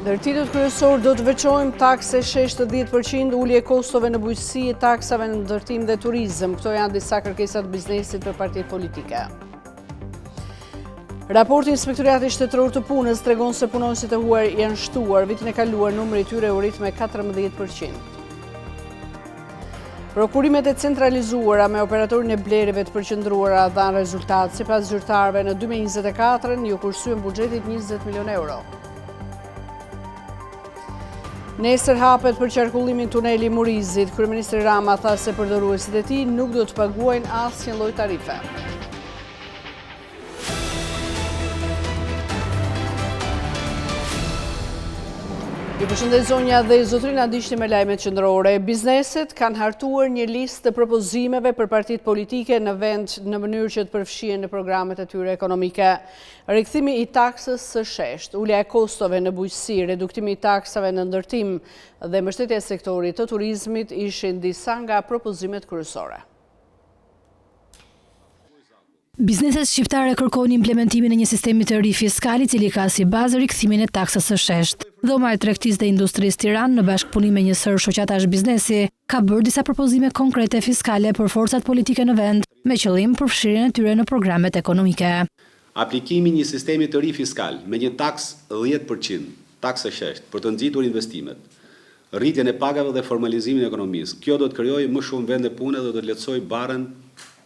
Ndërtitët kryesor do të veçojmë takse 10%, ulje kostove në bujqësi e taksave në ndërtim dhe turizëm. Këto janë disa kërkesat biznesit për partitë politike. Raporti Inspektoriatit Shtetëror të Punës tregon se punonësit e huaj janë shtuar. Vitin e kaluar numri i tyre u rrit me 14%. Prokurimet e centralizuara me operatorin e blerjeve të përqendruara dhanë rezultat. Sipas zyrtarëve, në 2024 ju kursyen buxhetit 20 milion euro. Nesër hapet për qarkullimin tuneli Murizit. Kryeministri Rama tha se përdoruesit e tij nuk do të paguajnë asnjë lloj tarife. Ju përshëndet zonja dhe zotrina, ndiqni me lajmet qendrore. Bizneset kanë hartuar një listë të propozimeve për partitë politike në vend në mënyrë që të përfshihen në programet e tyre ekonomike. Rikthimi i taksës së shesht, ulja e kostove në bujqësi, reduktimi i taksave në ndërtim dhe mbështetja e sektorit të turizmit ishin disa nga propozimet kryesore. Bizneset shqiptare kërkojnë implementimin e një sistemi të ri fiskal i cili ka si bazë rikthimin e taksës së shesht. Dhoma e Tregtisë dhe Industrisë Tiranë në bashkëpunim me një sër shoqatash biznesi ka bërë disa propozime konkrete fiskale për forcat politike në vend me qëllim përfshirjen e tyre në programet ekonomike. Aplikimi një sistemi të ri fiskal me një taksë 10%, taksë shesht për të nxitur investimet, rritjen e pagave dhe formalizimin e ekonomisë. Kjo do të krijojë më shumë vende pune dhe do të lehtësojë barrën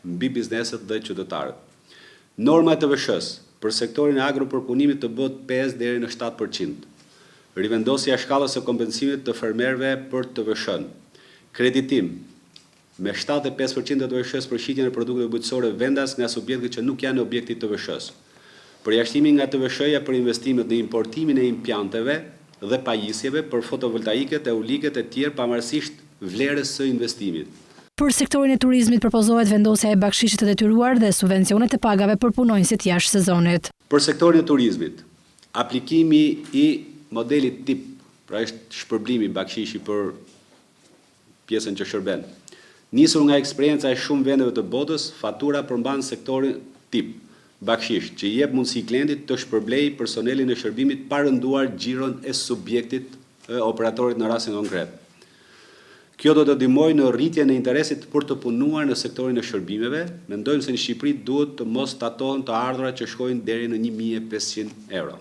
mbi bizneset dhe qytetarët. Norma e TVSH-s për sektorin e agropërpunimit të bëhet 5 deri në 7%. Rivendosja e shkallës së kompensimit të fermerëve për TVSH-n. Kreditim me 75% të TVSH-s për shitjen e produkteve bujqësore vendas nga subjektet që nuk janë objekti të TVSH-s. Përjashtimi nga TVSH-ja për investimet në importimin e implanteve dhe pajisjeve për fotovoltaiket, eoliket e tjerë pavarësisht vlerës së investimit. Për sektorin e turizmit propozohet vendosja e bakshishit të detyruar dhe subvencionet e pagave për punonjësit jashtë sezonit. Për sektorin e turizmit, aplikimi i modelit tip, pra është shpërblimi bakshishi për pjesën që shërben. Nisur nga eksperienca e shumë vendeve të botës, fatura përmban sektorin tip, bakshish, që i jep mundësi klientit të shpërblej personelin e shërbimit pa rënduar xhiron e subjektit operatorit në rastin konkret. Kjo do të ndihmojë në rritjen e interesit për të punuar në sektorin e shërbimeve. Mendojmë se në Shqipëri duhet të mos tatohen të ardhurat që shkojnë deri në 1.500 euro.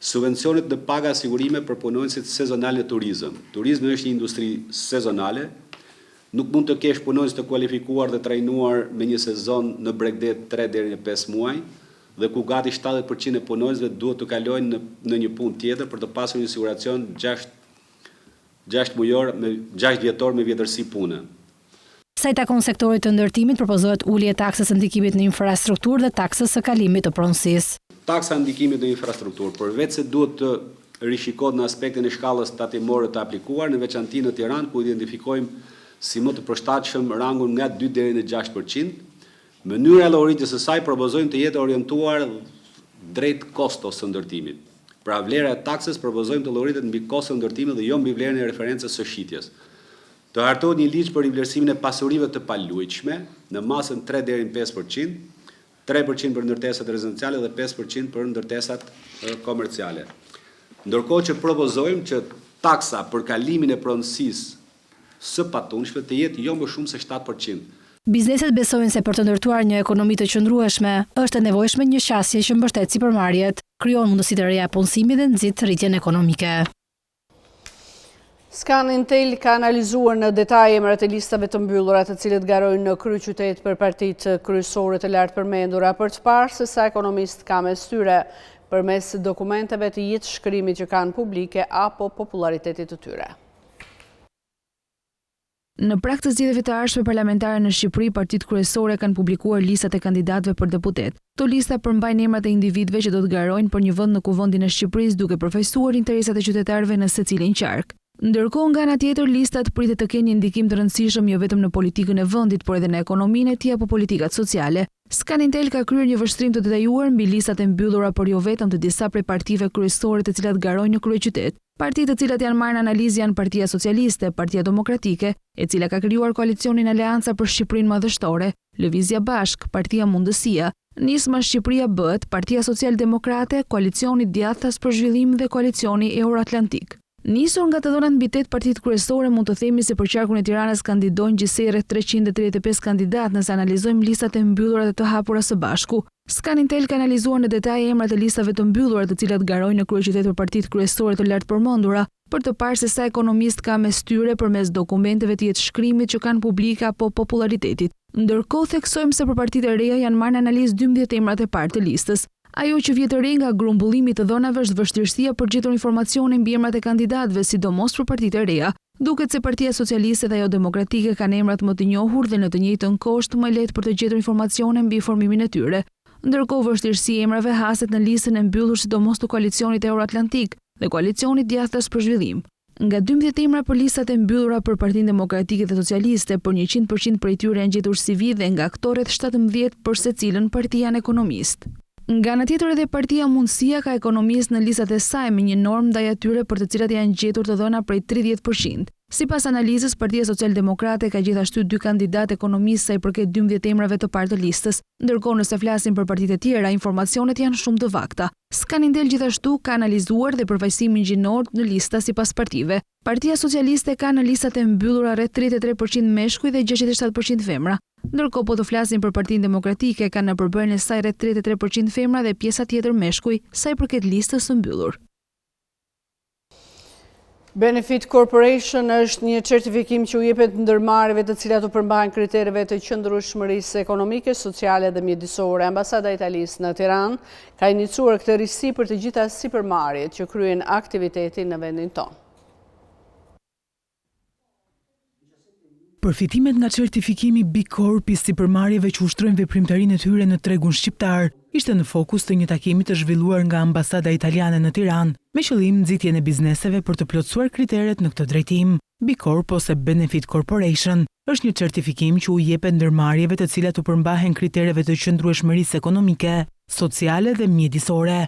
Subvencionet dhe paga sigurime për punonjësit sezonal në turizëm. Turizmi është një industri sezonale. Nuk mund të kesh punonjës të kualifikuar dhe trajnuar me një sezon në Bregdet 3 deri në 5 muaj, dhe ku gati 70% e punonjësve duhet të kalojnë në një punë tjetër për të pasur një siguracion 6 vjetor me vjetërsi pune. Sa i takon sektorit të ndërtimit, propozohet ulje e taksës së ndikimit në infrastrukturë dhe taksës së kalimit të pronësisë. Taksa ndikimit në infrastrukturë, përveç se duhet të rishikohet në aspektin e shkallës tatimore të aplikuar, në veçanti në Tiranë, ku identifikojmë si më të përshtatshëm rangun nga 2 deri në 6%, mënyra e llogaritjes së saj propozojmë të jetë orientuar drejt kostos së ndërtimit. Pra vlera e taksës propozojmë të llogaritet mbi koston e ndërtimit dhe jo mbi vlerën e referencës së shitjes. Të hartohet një ligj për rivlerësimin e pasurive të paluajtshme në masën 3 deri në 5%, 3% për ndërtesat rezidenciale dhe 5% për ndërtesat komerciale. Ndërkohë që propozojmë që taksa për kalimin e pronësisë së patunshme të jetë jo më shumë se 7%. Bizneset besojnë se për të ndërtuar një ekonomi të qëndrueshme, është e nevojshme një qasje që mbështet sipërmarrjet, krijon mundësi të reja punësimi dhe nxit rritjen ekonomike. Scanintel ka analizuar në detaj emrat e listave të mbyllura të cilët garojnë në kryeqytet për partitë kryesore të lartë përmendura për të parë se sa ekonomist ka mes tyre përmes dokumenteve të jetëshkrimit që kanë publike apo popularitetit të tyre. Në prag të zgjedhjeve të ardhshme parlamentare në Shqipëri, partitë kryesore kanë publikuar listat e kandidatëve për deputet. Këto lista përmbajnë emrat e individëve që do të garojnë për një vend në Kuvendin e Shqipërisë duke përfaqësuar interesat e qytetarëve në secilin qark. Ndërkohë nga ana tjetër listat pritet të kenë një ndikim të rëndësishëm jo vetëm në politikën e vendit, por edhe në ekonominë e tij apo politikat sociale. Scanintel ka kryer një vështrim të detajuar mbi listat e mbyllura por jo vetëm të disa prej partive kryesore të cilat garojnë në kryeqytet. Partitë të cilat janë marrë në analizë janë Partia Socialiste, Partia Demokratike, e cila ka krijuar koalicionin Aleanca për Shqipërinë Madhështore, Lëvizja Bashk, Partia Mundësia, Nisma Shqipëria bëhet Partia Social-Demokrate, Koalicioni Djathtas për Zhvillim dhe Koalicioni Euroatlantik. Nisur nga të dhënat mbi 8 partitë kryesore, mund të themi se për qarkun e Tiranës kandidojnë gjithsej rreth 335 kandidat nëse analizojmë listat e mbyllura dhe të hapura së bashku. Scanintel ka analizuar në detaj emrat e listave të mbyllura të cilat garojnë në kryeqytet për partitë kryesore të lartë përmendura, për të parë se sa ekonomist ka mes tyre përmes dokumenteve të jetëshkrimit që kanë publike apo popularitetit. Ndërkohë theksojmë se për partitë e reja janë marrë në analizë 12 emrat e parë të listës. Ajo që vjet e re nga grumbullimi të dhënave është vështirësia për gjetur informacione mbi emrat e kandidatëve, sidomos për partitë e reja. Duket se Partia Socialiste dhe ajo Demokratike kanë emrat më të njohur dhe në të njëjtën kohë është më lehtë për të gjetur informacione mbi formimin e tyre. Ndërkohë vështirësia e emrave haset në listën e mbyllur sidomos të Koalicionit Euroatlantik dhe Koalicionit Djathtas për Zhvillim. Nga 12 emra për listat e mbyllura për Partinë Demokratike dhe Socialiste, për 100% prej tyre janë gjetur CV dhe nga këto rreth 17 për secilën parti janë ekonomist. Nga ana tjetër edhe Partia Mundësia ka ekonomist në listat e saj me një normë ndaj atyre për të cilat janë gjetur të dhëna prej 30%. Sipas analizës, Partia Social-Demokrate ka gjithashtu 2 kandidatë ekonomistë sa i përket 12 emrave të parë të listës, ndërkohë nëse flasim për partitë e tjera, informacionet janë shumë të vakta. Scanintel gjithashtu ka analizuar dhe përfaqësimin gjinor në lista sipas partive. Partia Socialiste ka në listat e mbyllura rreth 33% meshkuj dhe 67% femra. Ndërkohë po të flasim për Partinë Demokratike, ka në përbërjen e saj rreth 33% femra dhe pjesa tjetër meshkuj, sa i përket listës së mbyllur. Benefit Corporation është një certifikim që u jepet ndërmarrjeve të cilat u përmbahen kritereve të qëndrueshmërisë ekonomike, sociale dhe mjedisore. Ambasada e Italisë në Tiranë ka iniciuar këtë risi për të gjitha sipërmarrjet që kryen aktivitetin në vendin tonë. Përfitimet nga certifikimi B Corp i sipërmarrjeve që ushtrojnë veprimtarinë e tyre në tregun shqiptar ishte në fokus të një takimi të zhvilluar nga Ambasada Italiane në Tiranë, me qëllim nxitjen e bizneseve për të plotësuar kriteret në këtë drejtim. B Corp ose Benefit Corporation është një certifikim që u jepet ndërmarrjeve të cilat u përmbahen kritereve të qëndrueshmërisë ekonomike, sociale dhe mjedisore.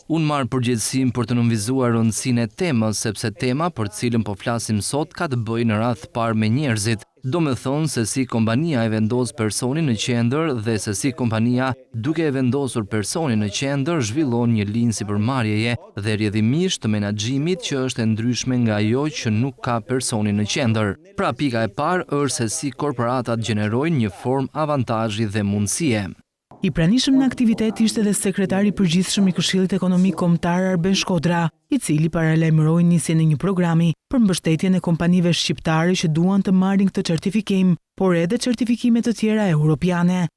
Unë marr përgjegjësinë për të nënvizuar rëndësinë e temës, sepse tema për cilën po flasim sot ka të bëjë në radh parë me njerëzit. Do me thonë se si kompania e vendos personin në qendër dhe se si kompania duke e vendosur personin në qendër zhvillon një linjë sipërmarrjeje dhe rrjedhimisht të menaxhimit që është e ndryshme nga ajo që nuk ka personin në qendër. Pra pika e parë është se si korporatat gjenerojnë një formë avantazhi dhe mundësie. I pranishëm në aktivitet ishte dhe sekretari përgjithshëm i Këshillit Ekonomik Kombëtar Arben Shkodra, i cili paralajmëroi nisjen e një programi për mbështetjen e kompanive shqiptare që duan të marrin këtë certifikim, por edhe certifikime të tjera europiane.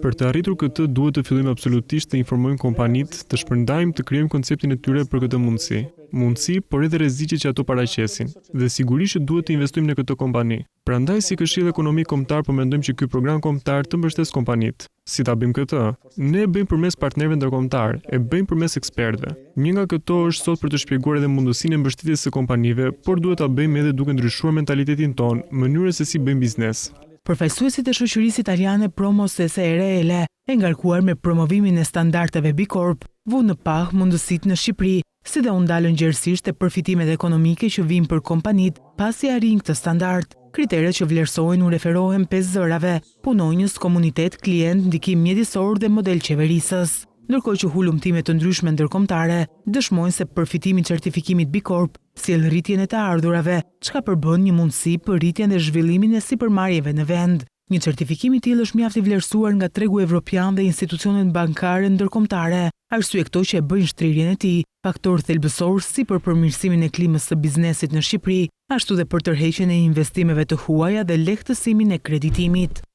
Për të arritur këtë duhet të fillojmë absolutisht të informojmë kompanitë, të shpërndajmë, të krijojmë konceptin e tyre për këtë mundësi, por edhe rreziqet që ato paraqesin, dhe sigurisht që duhet të investojmë në këtë kompani. Prandaj si Këshilli Ekonomik Kombëtar po mendojmë që ky program kombëtar të mbështes kompanitë. Si ta bëjmë këtë? Ne e bëjmë përmes partnerëve ndërkombëtar, e bëjmë përmes ekspertëve. Një nga këto është sot për të shpjeguar edhe mundësinë e mbështetjes së kompanive, por duhet ta bëjmë edhe duke ndryshuar mentalitetin ton, mënyrën se si bëjmë biznes. Përfaqësuesit e shoqërisë italiane Promos SRL e ngarkuar me promovimin e standardeve B Corp, vu në pah mundësitë në Shqipëri, si dhe u ndalën gjerësisht e përfitimet ekonomike që vijnë për kompanitë pasi arrin këtë standard. Kriteret që vlerësojnë u referohen 5 zërave: punonjës, komunitet, klient, ndikim mjedisor dhe model qeverisës. Ndërkohë që hulumtime të ndryshme ndërkombëtare dëshmojnë se përfitimi i certifikimit B Corp sjell rritjen e të ardhurave, çka përbën një mundësi për rritjen dhe zhvillimin e sipërmarrjeve në vend. Një certifikim i tillë është mjaft i vlerësuar nga tregu evropian dhe institucionet bankare ndërkombëtare. Arsye këto që e bëjnë shtrirjen e tij faktor thelbësor si për përmirësimin e klimës së biznesit në Shqipëri, ashtu dhe për tërheqjen e investimeve të huaja dhe lehtësimin e kreditimit.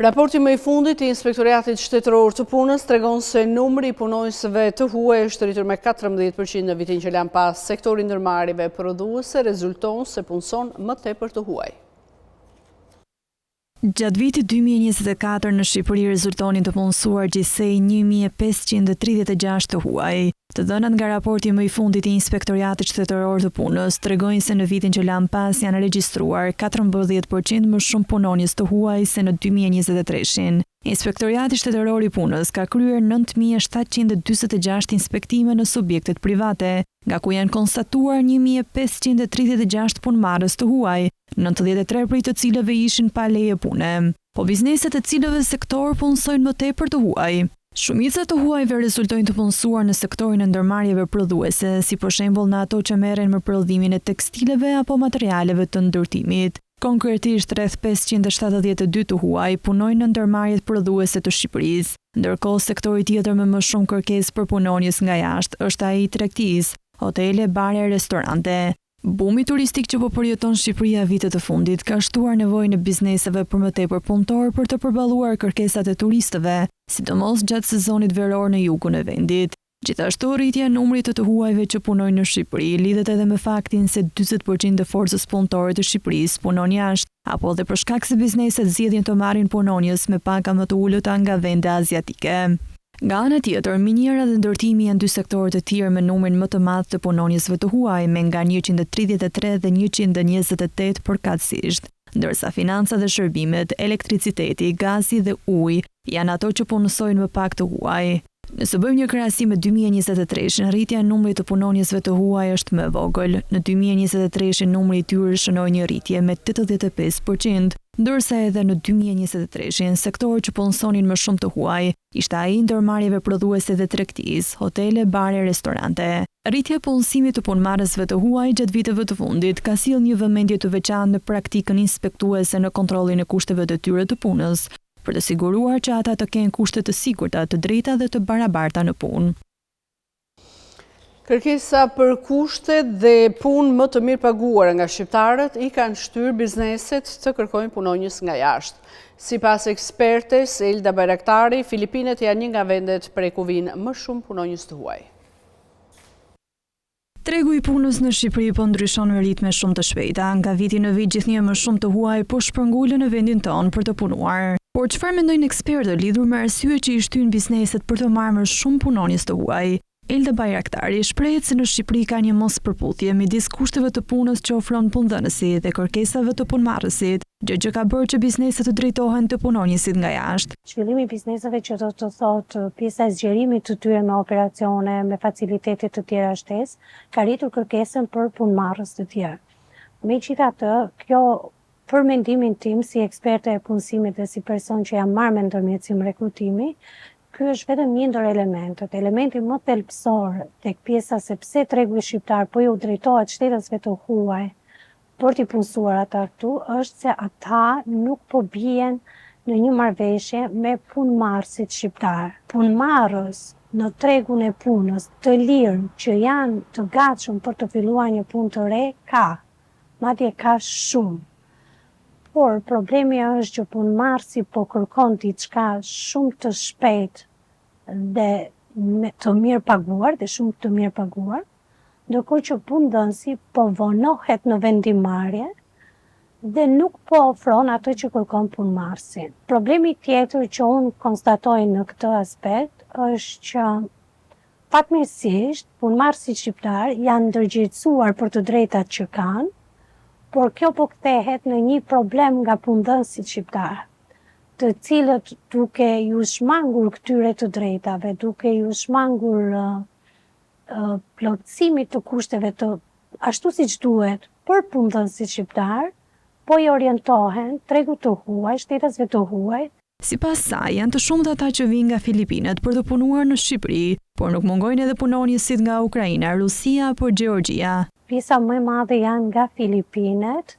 Raporti më i fundit i Inspektoratit Shtetëror të Punës tregon se numri i punonjësve të huaj është rritur me 14% në vitin që lan pas. Sektori i ndërmarrjeve prodhuese rezulton se punson më tepër të huaj. Gjatë vitit 2024 në Shqipëri rezultonin të punësuar gjithsej 1536 të huaj. Të dhënat nga raporti më i fundit i Inspektoratit Shtetëror të Punës tregojnë se në vitin që lan pas janë regjistruar 14% më shumë punonjës të huaj se në 2023. Inspektorati Shtetëror i Punës ka kryer 9746 inspektime në subjektet private, nga ku janë konstatuar 1536 punëmarrës të huaj, 93 prej të cilëve ishin pa leje pune, po bizneset e cilëve sektor punësojnë më tepër të huaj. Shumica të huajve rezultojnë të punësuar në sektorin e ndërmarrjeve prodhuese, si për shembull në ato që merren me prodhimin e tekstileve apo materialeve të ndërtimit. Konkretisht rreth 572 të huaj punojnë në ndërmarrjet prodhuese të Shqipërisë, ndërkohë sektori tjetër me më shumë kërkesë për punonjës nga jashtë është ai i tregtisë, hotele, bare, restorante. Bumi turistik që po përjeton Shqipëria vitet të fundit ka shtuar nevojën e bizneseve për më tepër punëtor për të përballuar kërkesat e turistëve, sidomos gjatë sezonit veror në jugun e vendit. Gjithashtu rritja e numrit të huajve që punojnë në Shqipëri lidhet edhe me faktin se 40% e forcës punëtore të Shqipërisë punon jashtë, apo dhe për shkak se bizneset zgjedhin të marrin punonjës me paka më të ulëta nga vende aziatike. Nga ana tjetër, miniera dhe ndërtimi janë dy sektorë të tjerë me numrin më të madh të punonjësve të huaj, me nga 133 dhe 128 përkatësisht, ndërsa financa dhe shërbimet, elektriciteti, gazi dhe uji janë ato që punësojnë më pak të huaj. Nëse bëjmë një krahasim me 2023, rritja e numrit të punonjësve të huaj është më e vogël. Në 2023 numri i tyre shënoi një rritje me 85%, ndërsa edhe në 2023 sektori që punësonin më shumë të huaj ishte ai i ndërmarrjeve prodhuese dhe tregtisë, hotele, bare, restorante. Rritja e punësimit të punëmarrësve të huaj gjatë viteve të fundit ka sjellë një vëmendje të veçantë në praktikën inspektuese në kontrollin e kushteve të tyre të punës, për të siguruar që ata të kenë kushte të sigurta, të drejta dhe të barabarta në punë. Kërkesa për kushte dhe punë më të mirë paguara nga shqiptarët i kanë shtyrë bizneset të kërkojnë punonjës nga jashtë. Sipas ekspertes Elda Bayraktari, Filipinet janë një nga vendet prej ku vijnë më shumë punonjës të huaj. Tregu i punës në Shqipëri po ndryshon me ritme shumë të shpejta. Nga viti në vit gjithnjë më shumë të huaj po shpërngulën në vendin tonë për të punuar. Por çfarë mendojnë ekspertët lidhur me arsye që i shtyn bizneset për të marrë më shumë punonjës të huaj? Elda Bayraktari shprehet se në Shqipëri ka një mospërputhje midis kushteve të punës që ofron punëdhënësi dhe kërkesave të punëmarrësit, gjë që ka bërë që bizneset të drejtohen të punonjësit nga jashtë. Zhvillimi i bizneseve që do të thotë pjesa e zgjerimit të tyre me operacione, me facilitete të tjera shtesë, ka rritur kërkesën për punëmarrës të tjerë. Megjithatë, kjo për mendimin tim si eksperte e punësimit dhe si person që jam marrë me ndërmjetësim rekrutimi, ky është vetëm një ndër elementët. Elementi më thelbësor tek pjesa se pse tregu shqiptar po ju drejtohet shtetësve të huaj për t'i punësuar ata këtu, është se ata nuk po bien në një marrëveshje me punëmarrësit shqiptar. Punëmarrës në tregun e punës të lirë që janë të gatshëm për të filluar një punë të re, madje ka shumë. Por problemi është që punëmarrësi po kërkon diçka shumë të shpejt dhe të mirë paguar, ndërkohë që punëdhënësi po vonohet në vendimarrje dhe nuk po ofron atë që kërkon punëmarrësi. Problemi tjetër që unë konstatoj në këtë aspekt është që fatmirësisht punëmarrësit shqiptar janë ndërgjegjësuar për të drejtat që kanë, por kjo po kthehet në një problem nga punëdhënësit shqiptar, të cilët duke ju shmangur këtyre të drejtave, duke ju shmangur plotësimit të kushteve të ashtu siç duhet për punëdhënësit shqiptar, po i orientohen tregut të huaj, shtetësve të huaj. Sipas saj, janë të shumtë ata që vijnë nga Filipinet për të punuar në Shqipëri, por nuk mungojnë edhe punonjësit nga Ukraina, Rusia apo Gjeorgjia. Pjesa më e madhe janë nga Filipinet,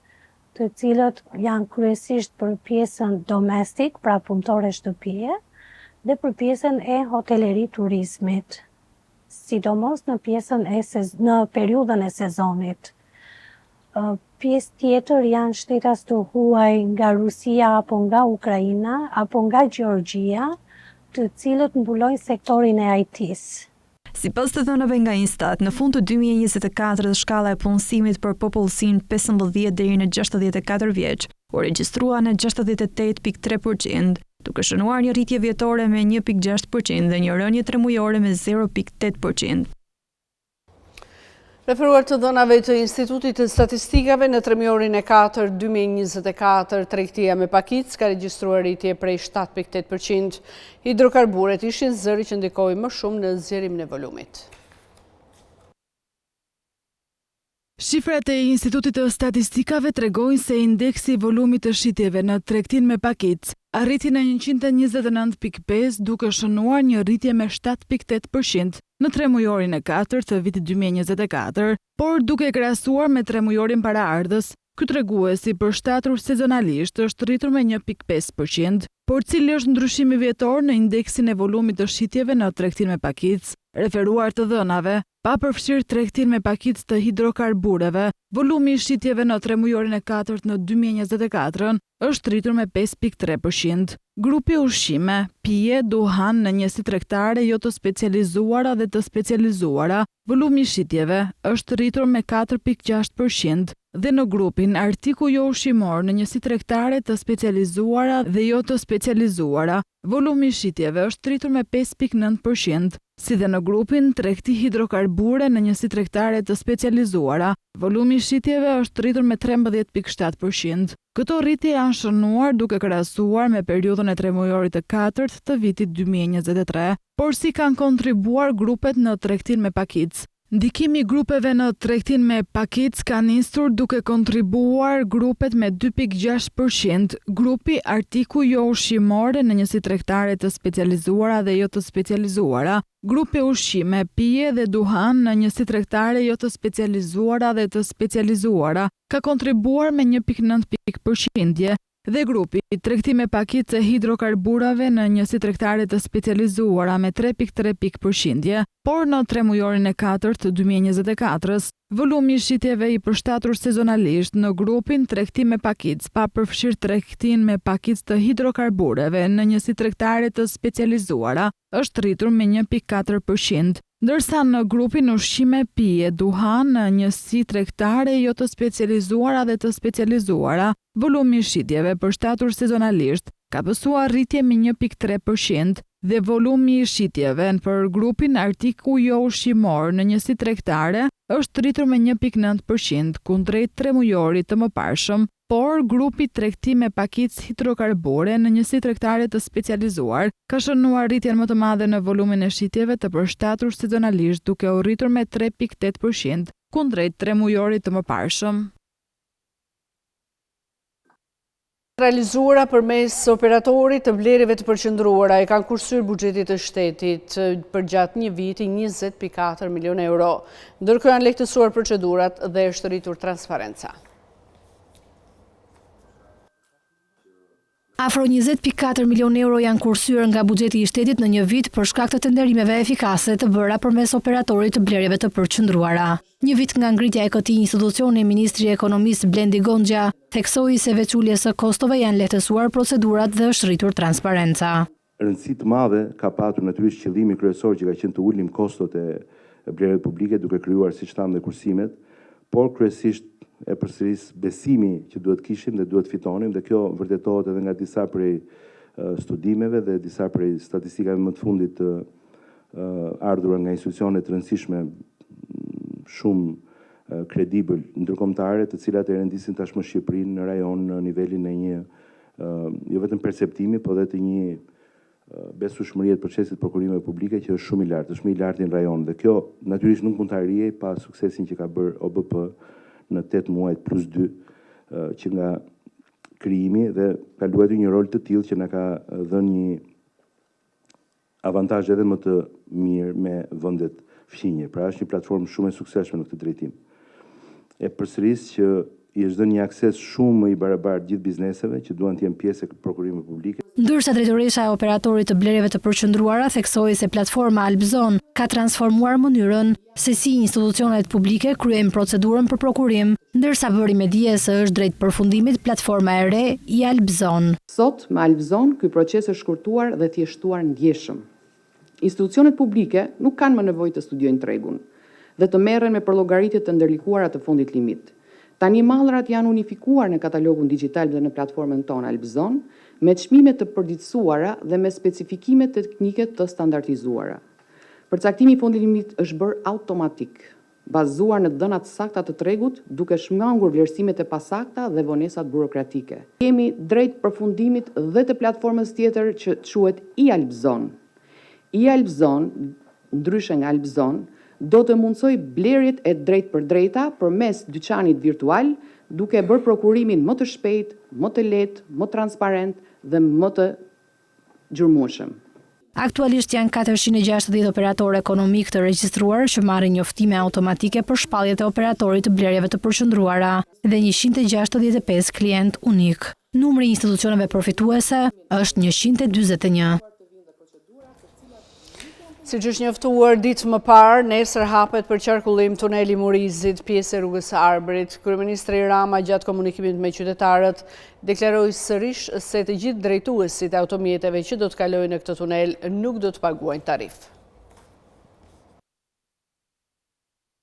të cilët janë kryesisht për pjesën domestik, pra punëtore shtëpie, dhe për pjesën e hoteleri turizmit, sidomos në në periudhën e sezonit. Pjesë tjetër janë shtetas të huaj nga Rusia apo nga Ukraina apo nga Gjeorgjia, të cilët mbulojnë sektorin e IT-s. Sipas të dhënave nga Instat, në fund të 2024 shkalla e punësimit për popullsinë 15 deri në 64 vjeç u regjistrua në 68.3%, duke shënuar një rritje vjetore me 1.6% dhe një rënje tremujore me 0.8%. Referuar të dhënave të Institutit të Statistikave, në tremjorin e 4 2024, tregtia me pakicë ka regjistruar rritje prej 7.8%. Hidrokarburet ishin zëri që ndikoi më shumë në zgjerimin e volumit. Shifrat e Institutit të Statistikave tregojnë se indeksi i volumit të shitjeve në tregtin me pakicë arriti në 129.5 duke shënuar një rritje me 7.8% në tremujorin e 4 të vitit 2024, por duke krahasuar me tremujorin paraardhës, ky tregues i përshtatur sezonalisht është rritur me 1.5%, por cili është ndryshimi vjetor në indeksin e volumit të shitjeve në tregtin me pakicë, referuar të dhënave, pa përfshirë tregtin me pakicë të hidrokarbureve, volumi i shitjeve në tremujorin e 4 në 2024 është rritur me 5.3%. Grupi ushqime, pije, duhan në njësi tregtare jo të specializuara dhe të specializuara, volumi i shitjeve është rritur me 4.6%, dhe në grupin artikuj jo ushqimor në njësi tregtare të specializuara dhe jo të specializuara, volumi i shitjeve është rritur me 5.9%, si dhe në grupin tregti hidrokarbure në njësi tregtare të specializuara, volumi i shitjeve është rritur me 13.7%. Këto rritje janë shënuar duke krahasuar me periudhën e tremujorit të 4 të vitit 2023, por si kanë kontribuar grupet në tregtin me pakicë. Ndikimi i grupeve në tregtin me pakicë ka nisur duke kontribuar grupet me 2.6%, grupi artikuj jo ushqimore në njësi tregtare të specializuara dhe jo të specializuara, grupi ushqime, pije dhe duhan në njësi tregtare jo të specializuara dhe të specializuara, ka kontribuar me 1.9% dhe grupi tregti me pakicë e hidrokarburave në njësi tregtare të specializuara me 3.3%, por në tremujorin e 4 të 2024-s, volumi i shitjeve i përshtatur sezonalisht në grupin tregti me pakicë, pa përfshirë tregtin me pakicë të hidrokarbureve në njësi tregtare të specializuara, është rritur me 1.4%, ndërsa në grupin ushqime, pije, duhan në njësi tregtare jo të specializuara dhe të specializuara, volumi i shitjeve përshtatur sezonalisht ka pësuar rritje me 1.3% dhe volumi i shitjeve për grupin artikuj jo ushqimor në njësi tregtare është rritur me 1.9% kundrejt tremujorit të mëparshëm, por grupi tregti me pakicë hidrokarbure në njësi tregtare të specializuar ka shënuar rritjen më të madhe në volumin e shitjeve të përshtatur sezonalisht duke u rritur me 3.8% kundrejt tremujorit të mëparshëm. Realizuara përmes operatorit të vlerave të përqendruara e kanë kursyer buxhetit të shtetit për gjatë një viti 20.4 milion euro, ndërkohë janë lehtësuar procedurat dhe është rritur transparenca. Afro 20.4 milion euro janë kursyer nga buxheti i shtetit në një vit për shkak të tenderimeve efikase të bëra përmes operatorit të blerjeve të përqendruara. Një vit nga ngritja e këtij institucioni, Ministri i Ekonomisë Blendi Gonxha theksoi se veç uljes së kostove janë lehtësuar procedurat dhe është rritur transparenca. Rëndësi të madhe ka patur natyrisht qëllimi kryesor që ka qenë të ulim kostot e blerjeve publike duke krijuar siç thamë dhe kursimet, por kryesisht e përsëris besimi që duhet kishim dhe duhet fitonim, dhe kjo vërtetohet edhe nga disa prej studimeve dhe disa prej statistikave më të fundit të ardhura nga institucione të rëndësishme shumë kredibël ndërkombëtare, të cilat e rendisin tashmë Shqipërinë në rajon në nivelin e një jo vetëm perceptimi, por edhe të një besueshmërie të procesit prokurimeve publike që është shumë i lartë, është më i lartë në rajon, dhe kjo natyrisht nuk mund ta arrijej pa suksesin që ka bërë OBP në 8 muajt plus 2 që nga krijimi, dhe ka luajtur një rol të tillë që na ka dhënë një avantazh edhe më të mirë me vendet fqinje. Pra është një platformë shumë e suksesshme në këtë drejtim. E përsëris që i është dhënë një akses shumë më i barabartë gjithë bizneseve që duan të jenë pjesë e prokurimeve publike. Ndërsa drejtoresha e operatorit të blerjeve të përqendruara theksoi se platforma Albzon ka transformuar mënyrën se si institucionet publike kryejnë procedurën për prokurim, ndërsa bëri me dije se është drejt përfundimit platforma e re i Albzon. Sot me Albzon ky proces është shkurtuar dhe thjeshtuar ndjeshëm. Institucionet publike nuk kanë më nevojë të studiojnë tregun dhe të merren me përllogaritjet të ndërlikuara të fondit limit. Tani mallrat janë unifikuar në katalogun digital dhe në platformën tonë Albzon, me çmime të përditësuara dhe me specifikime teknike të standardizuara. Përcaktimi i fondit limit është bërë automatik, bazuar në dhënat sakta të tregut, duke shmangur vlerësimet e pasakta dhe vonesat burokratike. Jemi drejt përfundimit dhe të platformës tjetër që quhet iAlbzon. iAlbzon, ndryshe nga Albzon, do të mundsoj blerjet e drejt për drejta përmes dyqanit virtual, duke bërë prokurimin më të shpejt, më të lehtë, më transparent dhe më të gjërmueshëm. Aktualisht janë 460 operatorë ekonomik të regjistruar që marrin njoftime automatike për shpalljet e operatorit të blerjeve të përqendruara dhe 165 klient unik. Numri i institucioneve përfituese është 141. Siç është njoftuar ditë më parë, nesër hapet për qarkullim tuneli Murizit, pjesë e rrugës së Arbërit. Kryeministri Rama gjatë komunikimit me qytetarët deklaroi sërish se të gjithë drejtuesit e automjeteve që do të kalojnë në këtë tunel nuk do të paguajnë tarif.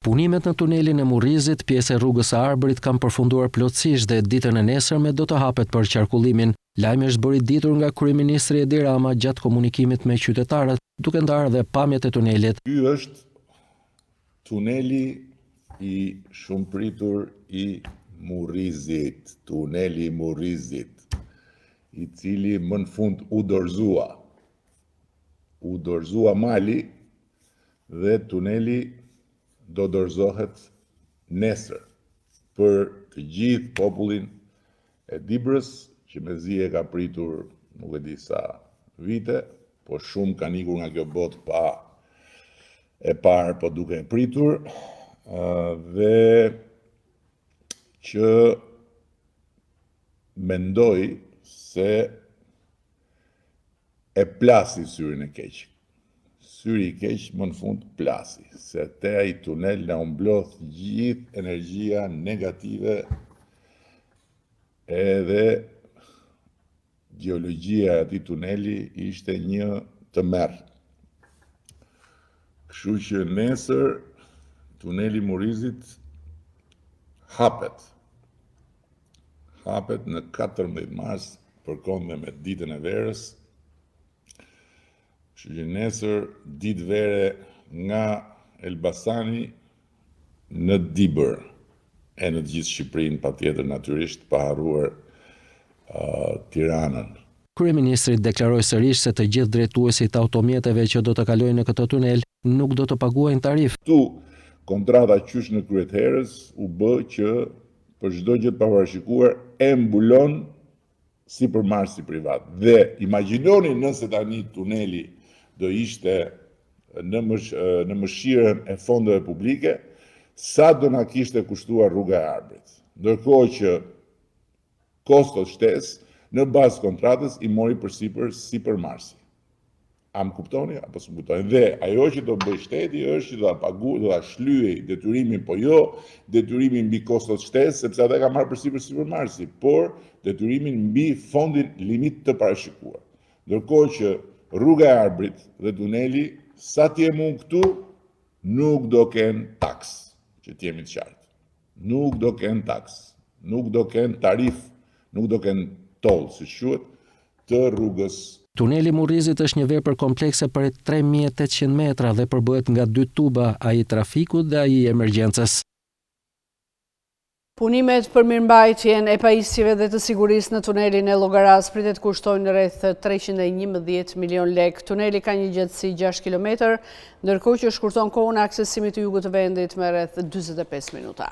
Punimet në tunelin e Murizit, pjesë e rrugës së Arbërit, kanë përfunduar plotësisht dhe ditën e nesërme do të hapet për qarkullimin. Lajmi është bërë ditur nga kryeministri Edi Rama gjatë komunikimit me qytetarët, duke ndarë dhe pamjet e tunelit. Ky është tuneli i shumëpritur i Murizit, tuneli i Murizit, i cili më në fund u dorëzua mali dhe tuneli do dorëzohet nesër për të gjithë popullin e Dibrës, që mezi e ka pritur nuk e di sa vite, po shumë kanë ikur nga kjo botë pa e parë, po duke e pritur, dhe që mendoj se e plasi syrin e keq. Syri i keq më në fund plasi, se te ai tunel na umblodh gjithë energjia negative edhe geologjia e atij tuneli ishte një të merr. Kështu që nesër tuneli Murizit hapet në 14 mars përkondme me ditën e verës. Kështu që nesër ditë vere nga Elbasani në Dibër e në gjithë Shqipërinë, patjetër natyrisht pa harruar Tiranën. Kryeministri deklaroi sërish se të gjithë drejtuesit automjeteve që do të kalojnë në këtë tunel nuk do të paguajnë tarif. Ktu kontrata qysh në Kryetherës u bë që për çdo gjë të pavarësikuar e mbulon sipërmarrësi privat. Dhe imagjinoni nëse tani tuneli do ishte në mëshirën e fondeve publike, sa do na kishte kushtuar rruga e Arbërit. Ndërkohë që kostot shtesë në bazë kontratës i mori përsipër sipërmarrësi. A më kuptoni apo s'm kuptoni? Dhe ajo që do bëj shteti është që do ta shlyej detyrimin, po jo detyrimin mbi kostot shtesë, sepse ata ka marrë përsipër sipërmarrësi, por detyrimin mbi fondin limit të parashikuar. Ndërkohë që rruga e Arbërit dhe tuneli, sa t'jem unë këtu, nuk do kenë taks, që t'jemi të qartë. Nuk do kenë taks, nuk do kenë tarif, nuk do kenë toll, si quhet, të rrugës. Tuneli Murizit është një vepër komplekse për 3800 metra dhe përbëhet nga 2 tuba, ai i trafikut dhe ai i emergjencës. Punimet për mirëmbajtjen e pajisjeve dhe të sigurisë në tunelin e Llogaras pritet kushtojnë rreth 311 milion lek. Tuneli ka një gjatësi 6 km, ndërkohë që shkurton kohën e aksesimit të jugut të vendit me rreth 45 minuta.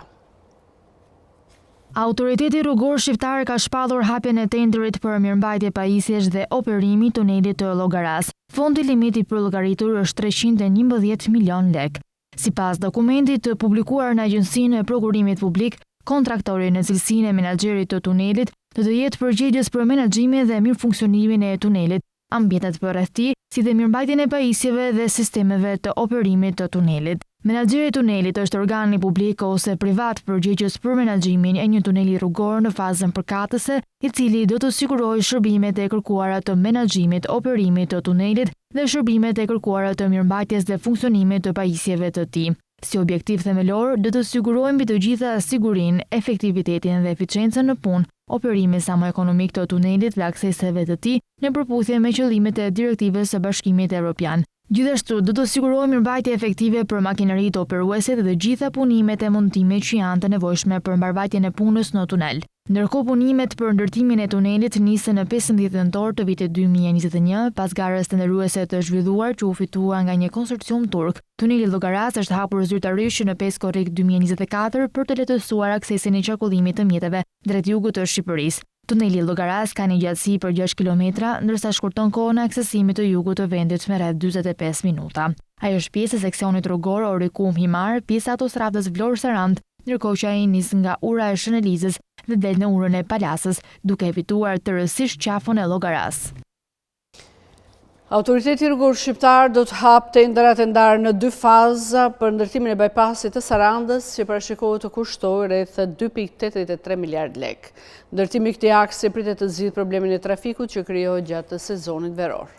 Autoriteti rrugor shqiptar ka shpallur hapjen e tenderit për mirëmbajtje pajisjesh dhe operimi i tunelit të Llogaras. Fondi limiti për llogaritur është 311 milion lek. Sipas dokumentit të publikuar në Agjencinë e Prokurimit Publik, kontraktori në cilësinë e menaxherit të tunelit do të jetë përgjegjës për menaxhimin dhe mirëfunksionimin e tunelit, ambientet përreth tij, si dhe mirëmbajtjen e pajisjeve dhe sistemeve të operimit të tunelit. Menaxheri i tunelit është organi publik ose privat përgjegjës për menaxhimin e një tuneli rrugor në fazën përkatëse, i cili do të sigurojë shërbimet e kërkuara të menaxhimit, operimit të tunelit dhe shërbimet e kërkuara të mirëmbajtjes dhe funksionimit të pajisjeve të tij. Si objektiv themelor, do të sigurojë mbi të gjitha sigurinë, efektivitetin dhe eficiencën në punë, operimin sa më ekonomik të tunelit dhe akseseve të tij në përputhje me qëllimet e Direktivës së Bashkimit Evropian. Gjithashtu, do të sigurojë mirëmbajtje efektive për makineritë operuese dhe të gjitha punimet e montimit që janë të nevojshme për mbarvajtjen e punës në tunel. Ndërkohë punimet për ndërtimin e tunelit nisën në 15 nëntor të vitit 2021 pas garës tenderuese të zhvilluar që u fitua nga një konsorcium turk. Tuneli Llogaras është hapur zyrtarisht në 5 korrik 2024 për të lehtësuar aksesin e qarkullimit të mjeteve drejt jugut të Shqipërisë. Tuneli Llogaras ka një gjatësi për 6 kilometra, ndërsa shkurton kohën e aksesimit të jugut të vendit me rreth 45 minuta. Ai është pjesë e seksionit rrugor Orikum-Himar, pjesa e autostradës Vlorë-Sarand, ndërkohë që ai nis nga ura e Shënelizës dhe del në urën e Palasës, duke evituar tërësisht qafën e Llogaras. Autoriteti rrugor shqiptar do të hapë tenderat e ndarë në 2 faza për ndërtimin e bypassit të Sarandës, që parashikohet të kushtojë rreth 2.83 miliard lek. Ndërtimi i këtij aksi pritet të zgjidhë problemin e trafikut që krijohet gjatë sezonit veror.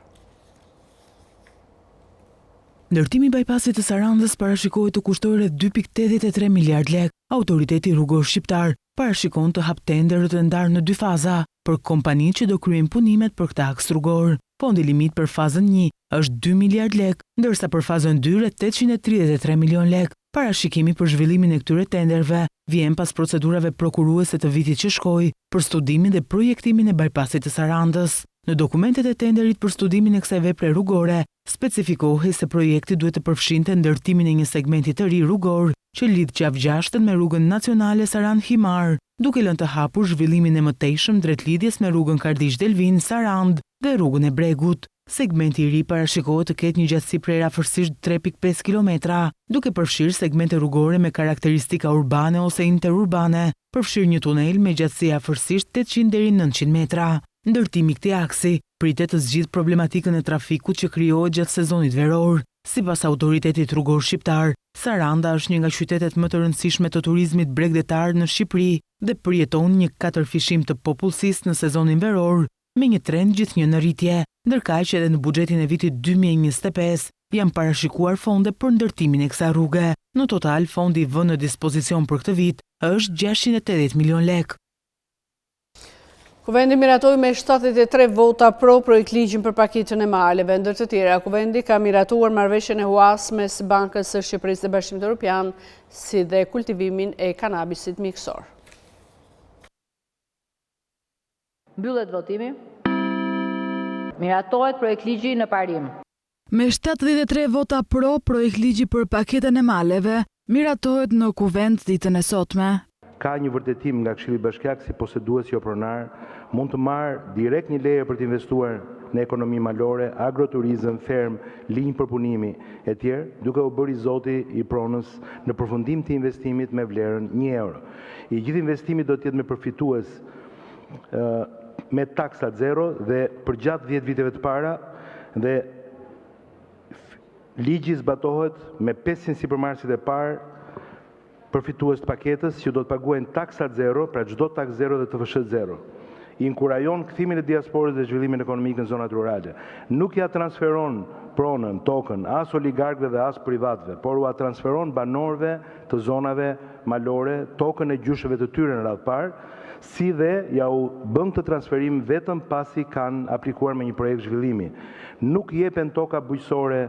Ndërtimi i bypassit të Sarandës parashikohet të kushtojë rreth 2.83 miliard lek. Autoriteti rrugor shqiptar parashikon të hapë tenderët e ndarë në 2 faza për kompanitë që do kryejnë punimet për këtë aks rrugor. Fondi limit për fazën 1 është 2 miliard lek, ndërsa për fazën 2 rreth 833 milion lek. Parashikimi për zhvillimin e këtyre tenderëve vjen pas procedurave prokuruese të vitit që shkoi për studimin dhe projektimin e bypassit të Sarandës. Në dokumentet e tenderit për studimin e kësaj vepre rrugore, specifikohej se projekti duhet të përfshinte ndërtimin e një segmenti të ri rrugor që lidh qafgjashtën me rrugën nacionale Sarand-Himar, duke lënë të hapur zhvillimin e mëtejshëm drejt lidhjes me rrugën Kardish-Delvin-Sarand dhe rrugën e Bregut. Segmenti i ri parashikohet të ketë një gjatësi prej afërsisht 3.5 kilometra, duke përfshirë segmente rrugore me karakteristika urbane ose interurbane, përfshirë një tunel me gjatësi afërsisht 800 deri 900 metra. Ndërtimi i këtij aksi pritet të zgjidhë problematikën e trafikut që krijohet gjatë sezonit veror. Sipas autoritetit rrugor shqiptar, Saranda është një nga qytetet më të rëndësishme të turizmit bregdetar në Shqipëri dhe përjeton një 4-fishim të popullsisë në sezonin veror, me një trend gjithnjë në rritje, ndërkaq që edhe në buxhetin e vitit 2025 janë parashikuar fonde për ndërtimin e kësaj rruge. Në total, fondi vënë në dispozicion për këtë vit është 680 milion lek. Kuvendi miratoi me 73 vota pro projektligjin për paketën e maleve. Ndër të tjera, Kuvendi ka miratuar marrëveshjen e huas mes Bankës së Shqipërisë dhe Bashkimit Evropian, si dhe kultivimin e kanabisit miksor. Mbyllet votimi. Miratohet projektligji në parim. Me 73 vota pro, projektligji për paketën e maleve miratohet në Kuvend ditën e sotme. Ka një vërtetim nga Këshilli Bashkiak si posedues jo pronar, mund të marrë direkt një leje për të investuar në ekonomi malore, agroturizëm, ferm, linjë përpunimi e tjerë, duke u bërë zoti i pronës në përfundim të investimit me vlerën 1 euro. I gjithë investimi do të jetë me përfitues me taksa zero dhe për gjatë 10 viteve të para dhe ligji zbatohet me 500 sipërmarrësit e parë përfitues të paketës që do të paguajnë taksa zero, pra çdo taks zero dhe TFSH zero. I inkurajon kthimin e diasporës dhe zhvillimin ekonomik në zonat rurale. Nuk ja transferon pronën, tokën, as oligarkëve dhe as privatëve, por u transferon banorëve të zonave malore, tokën e gjyshëve të tyre në radhë parë, si dhe ja u bën këtë transferim vetëm pasi kanë aplikuar me një projekt zhvillimi. Nuk jepen toka bujqësore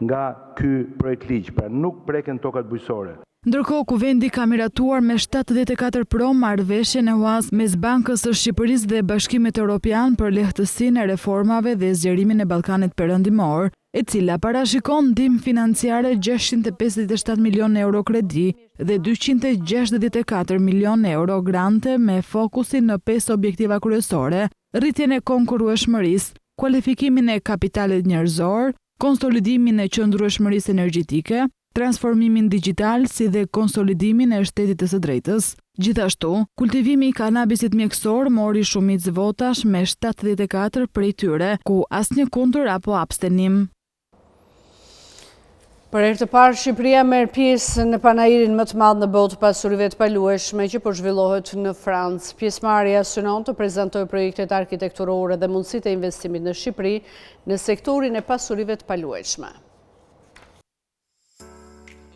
nga ky projekt ligj, pra nuk preken tokat bujqësore. Ndërkohë, Kuvendi ka miratuar me 74 pro marrëveshjen e huas mes Bankës së Shqipërisë dhe Bashkimit Evropian për lehtësinë e reformave dhe zgjerimin e Ballkanit Perëndimor, e cila parashikon ndihmë financiare 657 milion euro kredi dhe 264 milion euro grante me fokusin në 5 objektiva kryesore: rritjen e konkurrueshmërisë, kualifikimin e kapitalit njerëzor, konsolidimin e qëndrueshmërisë energjetike, transformimin digital si dhe konsolidimin e shtetit të së drejtës. Gjithashtu, kultivimi i kanabisit mjekësor mori shumicë votash me 74 prej tyre, ku asnjë kundër apo abstenim. Për herë të parë, Shqipëria merr pjesë në panairin më të madh në botë pasurive të palueshme që po zhvillohet në Francë. Pjesëmarrja synon të prezantojë projektet arkitekturore dhe mundësitë e investimit në Shqipëri në sektorin e pasurive të palueshme.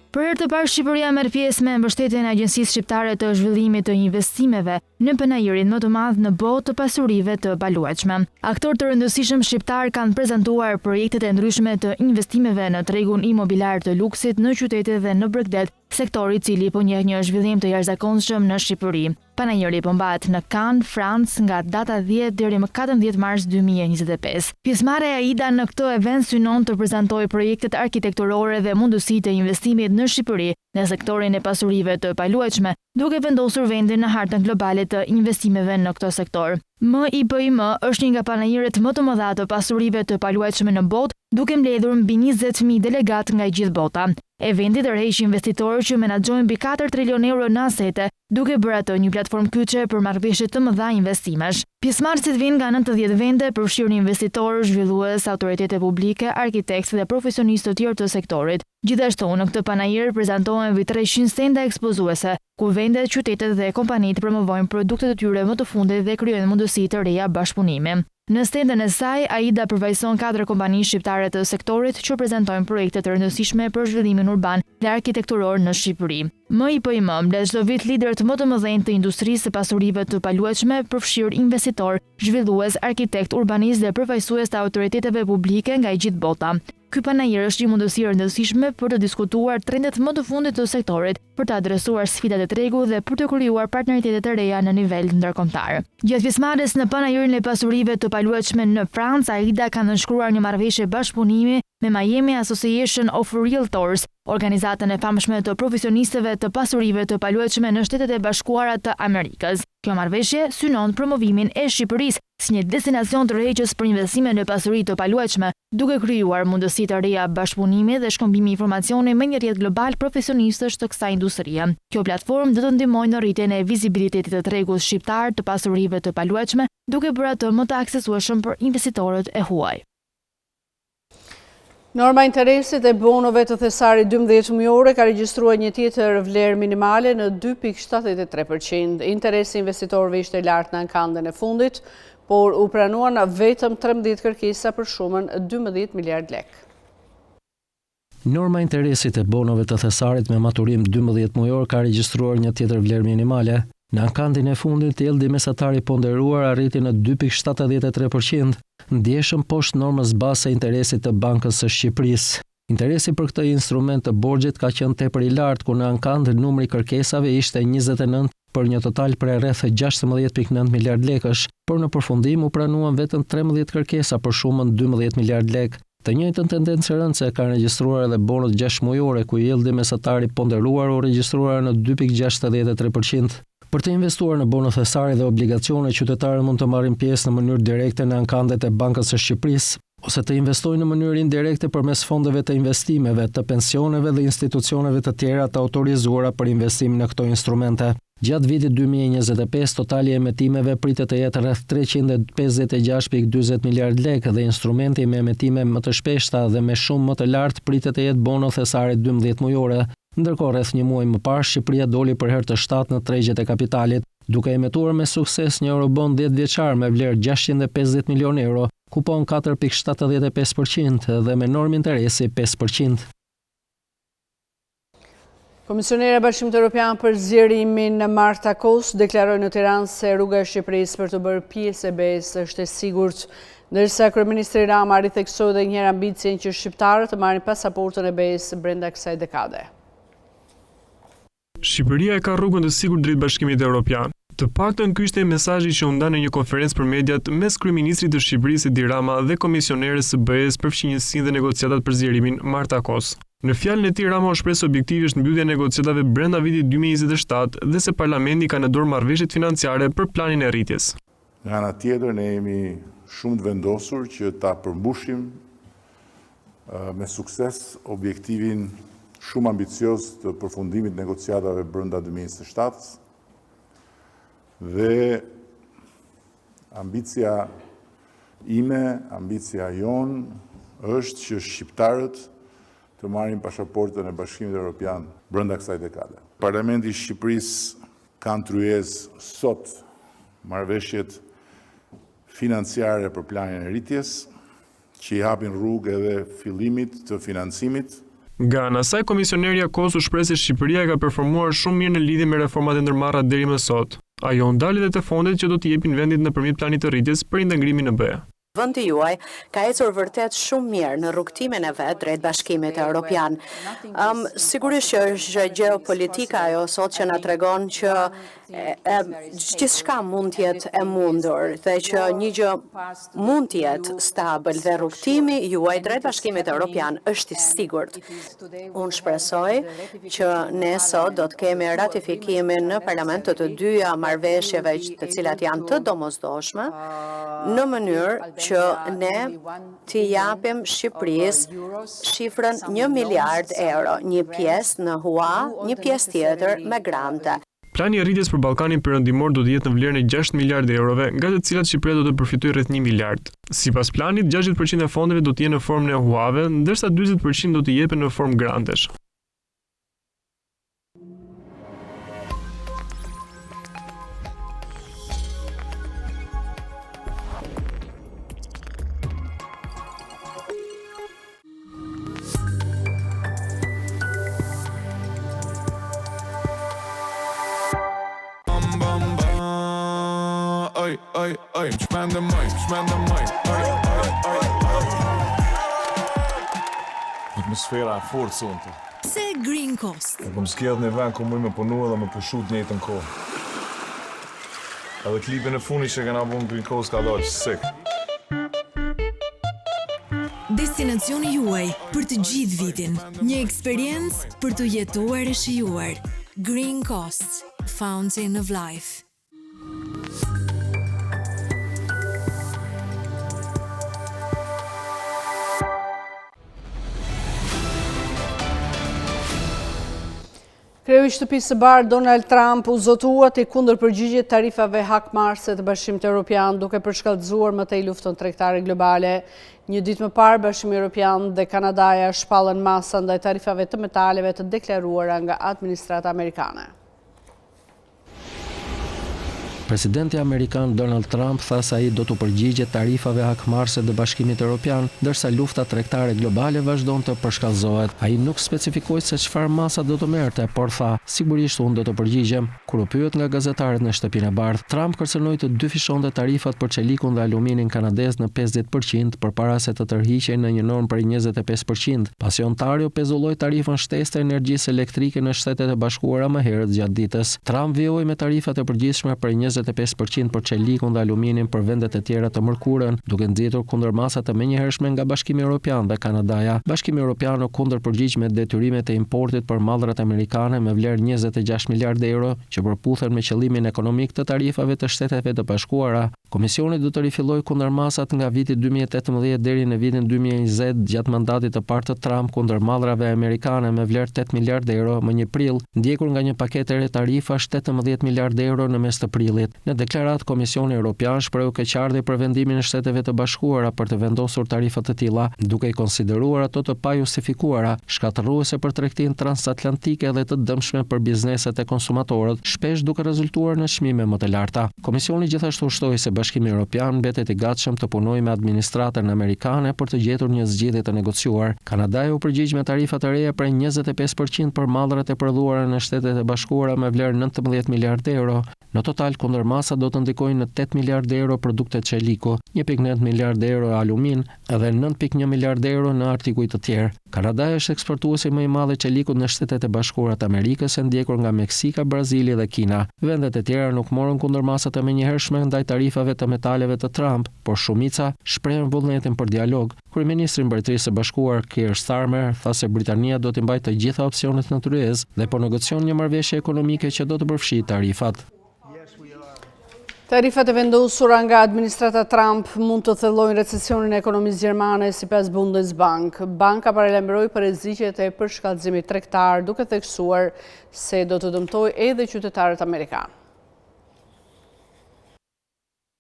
Për herë të parë, Shqipëria merr pjesë me mbështetjen e Agjencisë Shqiptare të Zhvillimit të Investimeve në penajirin më të madh në botë të pasurive të paluajtshme. Aktorë të rëndësishëm shqiptar kanë prezantuar projektet e ndryshme të investimeve në tregun imobiliar të luksit në qytete dhe në Bregdet, sektori i cili po njeh një zhvillim të jashtëzakonshëm në Shqipëri. Panajiri po mbahet në Cannes, Francë nga data 10 deri më 14 mars 2025. Pjesëmarrja e AIDA në këtë event synon të prezantojë projektet arkitekturore dhe mundësitë e investimit në Shqipëri në sektorin e pasurive të paluajtshme, duke vendosur vendin në hartën globale të investimeve në këtë sektor. MIPIM është një nga panajiret më të mëdha të pasurive të paluajtshme në botë, duke mbledhur mbi 20.000 delegat nga gjithë bota. Eventi tërheq investitorë që menaxhojnë mbi 4 trilion euro në asete, duke bërë atë një platformë kyçe për marrëveshje të mëdha investimesh. Pjesëmarrësit vinë nga 90 vende, përfshirë investitorë, zhvillues, autoritete publike, arkitektë dhe profesionistë të tjerë të sektorit. Gjithashtu, në këtë panajir prezantohen mbi 300 stende ekspozuese, ku vendet, qytetet dhe kompanitë promovojnë produktet e tyre më të fundit dhe krijojnë mundësi të reja bashkëpunimi. Në stendën e saj, AIDA përfaqëson 4 kompani shqiptare të sektorit që prezantojnë projekte të rëndësishme për zhvillimin urban dhe arkitekturor në Shqipëri. MIPIM mbledh çdo vit liderët më të mëdhenj të industrisë së pasurive të paluajtshme, përfshirë investitor, zhvillues, arkitekt, urbanist dhe përfaqësues të autoriteteve publike nga gjithë bota. Ky panajir është një mundësi e rëndësishme për të diskutuar trendet më të fundit të sektorit, për të adresuar sfidat e tregut dhe për të krijuar partneritete të reja në nivel ndërkombëtar. Gjatë pjesëmarrjes në panajirin e pasurive të paluajtshme në Francë, AIDA ka nënshkruar një marrëveshje bashkëpunimi me Miami Association of Realtors, organizatën e famshme të profesionistëve të pasurive të paluajtshme në Shtetet e Bashkuara të Amerikës. Kjo marrëveshje synon promovimin e Shqipërisë si një destinacion tërheqës për investime në pasuri të paluajtshme, duke krijuar mundësi të reja bashkëpunimi dhe shkëmbimi informacioni me një rrjet global profesionistësh të kësaj industrie. Kjo platformë do të ndihmojë në rritjen e vizibilitetit të tregut shqiptar të pasurive të paluajtshme, duke bërë atë më të aksesueshëm për investitorët e huaj. Norma interesit e bonove të thesarit 12 mujore ka regjistruar një tjetër vlerë minimale në 2,73%. Interesi investitorëve ishte lartë në ankandën e fundit, por u pranuan vetëm 13 kërkesa për shumën 12 miliard lek. Norma interesit e bonove të thesarit me maturim 12 mujor ka regjistruar një tjetër vlerë minimale. Në ankandin e fundit, jeldi mesatari ponderuar arriti në 2,73%, ndjeshëm poshtë normës base interesit të Bankës së Shqipërisë. Interesi për këtë instrument të borxhit ka qenë tepër i lartë, ku në ankand numri kërkesave ishte 29 për një total prej rreth 16,9 miliard lekësh, por në përfundim u pranuan vetëm 13 kërkesa për shumën 12 miliard lek. Të njëjtën tendencë rëndëse kanë regjistruar edhe bonët 6 mujore, ku jeldi mesatari ponderuar u regjistruar në 2,63%. Për të investuar në bono thesari dhe obligacione, qytetarët mund të marrin pjesë në mënyrë direkte në ankandet e Bankës së Shqipërisë, ose të investojnë në mënyrë indirekte përmes fondeve të investimeve, të pensioneve dhe institucioneve të tjera të autorizuara për investim në këto instrumente. Gjatë vitit 2025, totali i emetimeve pritet të jetë rreth 356,40 miliard lekë dhe instrumenti me emetime më të shpeshta dhe me shumë më të lartë pritet të jetë bono thesari 12 mujore. Ndërkohë rreth një muaj më parë, Shqipëria doli për herë të shtatë në tregjet e kapitalit, duke emetuar me sukses një eurobond 10 vjeçar me vlerë 650 milion euro, kupon 4,75% dhe me normë interesi 5%. Komisionera e Bashkimit Evropian për zgjerimin Marta Kos deklaroi në Tiranë se rruga e Shqipërisë për të bërë pjesë e BE-s është e sigurt, ndërsa kryeministri Rama ritheksoi edhe një herë ambicien që shqiptarët të marrin pasaportën e BE-s brenda kësaj dekade. Shqipëria e ka rrugën të sigurt drejt Bashkimit Evropian. Të paktën ky ishte mesazhi që u nda në një konferencë për mediat mes kryeministrit të Shqipërisë Edi Rama dhe komisioneres së BE-s për fqinjësinë dhe negociatat për zgjerimin Marta Kos. Në fjalën e tij Rama u shpreh se objektivi është mbyllja e negociatave brenda vitit 2027 dhe se parlamenti ka në dorë marrëveshjet financiare për planin e rritjes. Nga ana tjetër ne jemi shumë të vendosur që ta përmbushim me sukses objektivin shumë ambicioz të përfundimit negociatave brenda 2027 dhe ambicia ime, ambicia jon është që shqiptarët të marrin pasaportën e Bashkimit Evropian brenda kësaj dekade. Parlamenti i Shqipërisë ka ndryesë sot marrëveshjet financiare për planin e rritjes, që i hapin rrugë edhe fillimit të financimit. Nga ana saj, komisionerja Kos u shpreh se Shqipëria ka performuar shumë mirë në lidhje me reformat e ndërmarra deri më sot. Ajo ndali dhe të fondet që do t'i jepin vendit nëpërmjet planit të rritjes për ngrimin në B. Vendi juaj ka ecur vërtet shumë mirë në rrugtimin e vet drejt Bashkimit Evropian. Sigurisht që është gjeopolitika ajo sot që na tregon që gjithçka mund të jetë e mundur dhe që një gjë mund të jetë stabil dhe rrugtimi juaj drejt Bashkimit Evropian është i sigurt. Unë shpresoj që ne sot do të kemi ratifikimin në parlament të dyja marrëveshjeve të cilat janë të domosdoshme në mënyrë që ne t'i japim Shqipërisë shifrën 1 miliard euro, një pjesë në hua, një pjesë tjetër me grante. Plani i rritjes për Ballkanin Perëndimor do të jetë në vlerën e 6 miliardë eurove, nga të cilat Shqipëria do të përfitojë rreth 1 miliard. Sipas planit, 60% e fondeve do të jenë në formën e huave, ndërsa 40% do të jepen në formë grantesh. Atmosfera e fortë sonte. Pse Green Coast? Kom skjedh në vend ku më me punu edhe me pushut në jetën kohë. Edhe klipin e funi që kena bën Green Coast ka dalë sik. Destinacioni juaj për të gjithë vitin. Një eksperiencë për të jetuar e shijuar. Green Coast, Fountain of Life. Kreu i Shtëpisë së Bardhë Donald Trump u zotua te kundër përgjigjet tarifave hakmarrëse të Bashkimit Evropian, duke përshkallëzuar më tej luftën tregtare globale. Një ditë më parë, Bashkimi Evropian dhe Kanadaja shpallën masa ndaj tarifave të metaleve të deklaruara nga administrata amerikane. Presidenti Amerikan Donald Trump tha se ai do të përgjigje tarifave hakmarrëse të Bashkimit Evropian, ndërsa lufta tregtare globale vazhdon të përshkallëzohet. Ai nuk specifikoi se çfarë masa do të merrte, por tha, sigurisht unë do të përgjigjem. Kur u pyet nga gazetarët në Shtëpinë e Bardhë, Trump kërcënoi të dyfishonte tarifat për çelikun dhe aluminin kanadez në 50% përpara se të tërhiqej në një normë për 25%. Pasi Ontario pezulloi tarifën shtesë të energjisë elektrike në Shtetet e Bashkuara më herët gjatë ditës. Trump vijoi me tarifat e përgjithshme për 25% për çelikun dhe aluminin për vendet e tjera të mërkurën, duke nxitur kundërmasa të menjëhershme nga Bashkimi Evropian dhe Kanadaja. Bashkimi Evropian u kundërpërgjigj me detyrimet e importit për mallrat amerikane me vlerë 26 miliardë euro, që përputhen me qëllimin ekonomik të tarifave të Shteteve të Bashkuara. Komisioni do të rifillojë kundërmasat nga viti 2018 deri në vitin 2020 gjatë mandatit të parë të Trump kundër mallrave amerikane me vlerë 8 miliardë euro më 1 prill, ndjekur nga një paketë re tarifash 18 miliardë euro në mes të prillit. Në deklaratë, Komisioni Evropian shprehu keqardhje për vendimin e Shteteve të Bashkuara për të vendosur tarifa të tilla, duke i konsideruar ato të pajustifikuara, shkatërruese për tregtinë transatlantike dhe të dëmshme për bizneset e konsumatorët, shpesh duke rezultuar në çmime më të larta. Komisioni gjithashtu ushtoi se Bashkimi Evropian mbetet i gatshëm të punojë me administratën amerikane për të gjetur një zgjidhje të negociuar. Kanadaja u përgjigj me tarifa të reja për 25% për mallrat e prodhuara në Shtetet e Bashkuara me vlerë 19 miliardë euro. Në total, kundërmasa do të ndikojnë në 8 miliardë euro produkte çeliku, 1.9 miliardë euro alumin dhe 9.1 miliardë euro në artikuj të tjerë. Kanadaja është eksportuesi më i madh i çelikut në Shtetet e Bashkuara të Amerikës, e ndjekur nga Meksika, Brazili dhe Kina. Vendet e tjera nuk morën kundërmasat e menjëhershme ndaj tarifave të metaleve të Trump, por shumica shprehën vullnetin për dialog. Kryeministri i Mbretërisë së Bashkuar, Keir Starmer, tha se Britania do të mbajë të gjitha opsionet në tryezë dhe po negocion një marrëveshje ekonomike që do të përfshijë tarifat. Tarifat e vendosura nga administrata Trump mund të thellojnë recesionin e ekonomisë gjermane, sipas Bundesbank. Banka paralajmëroi për rreziqet e përshkallëzimit tregtar, duke theksuar se do të dëmtojë edhe qytetarët amerikanë.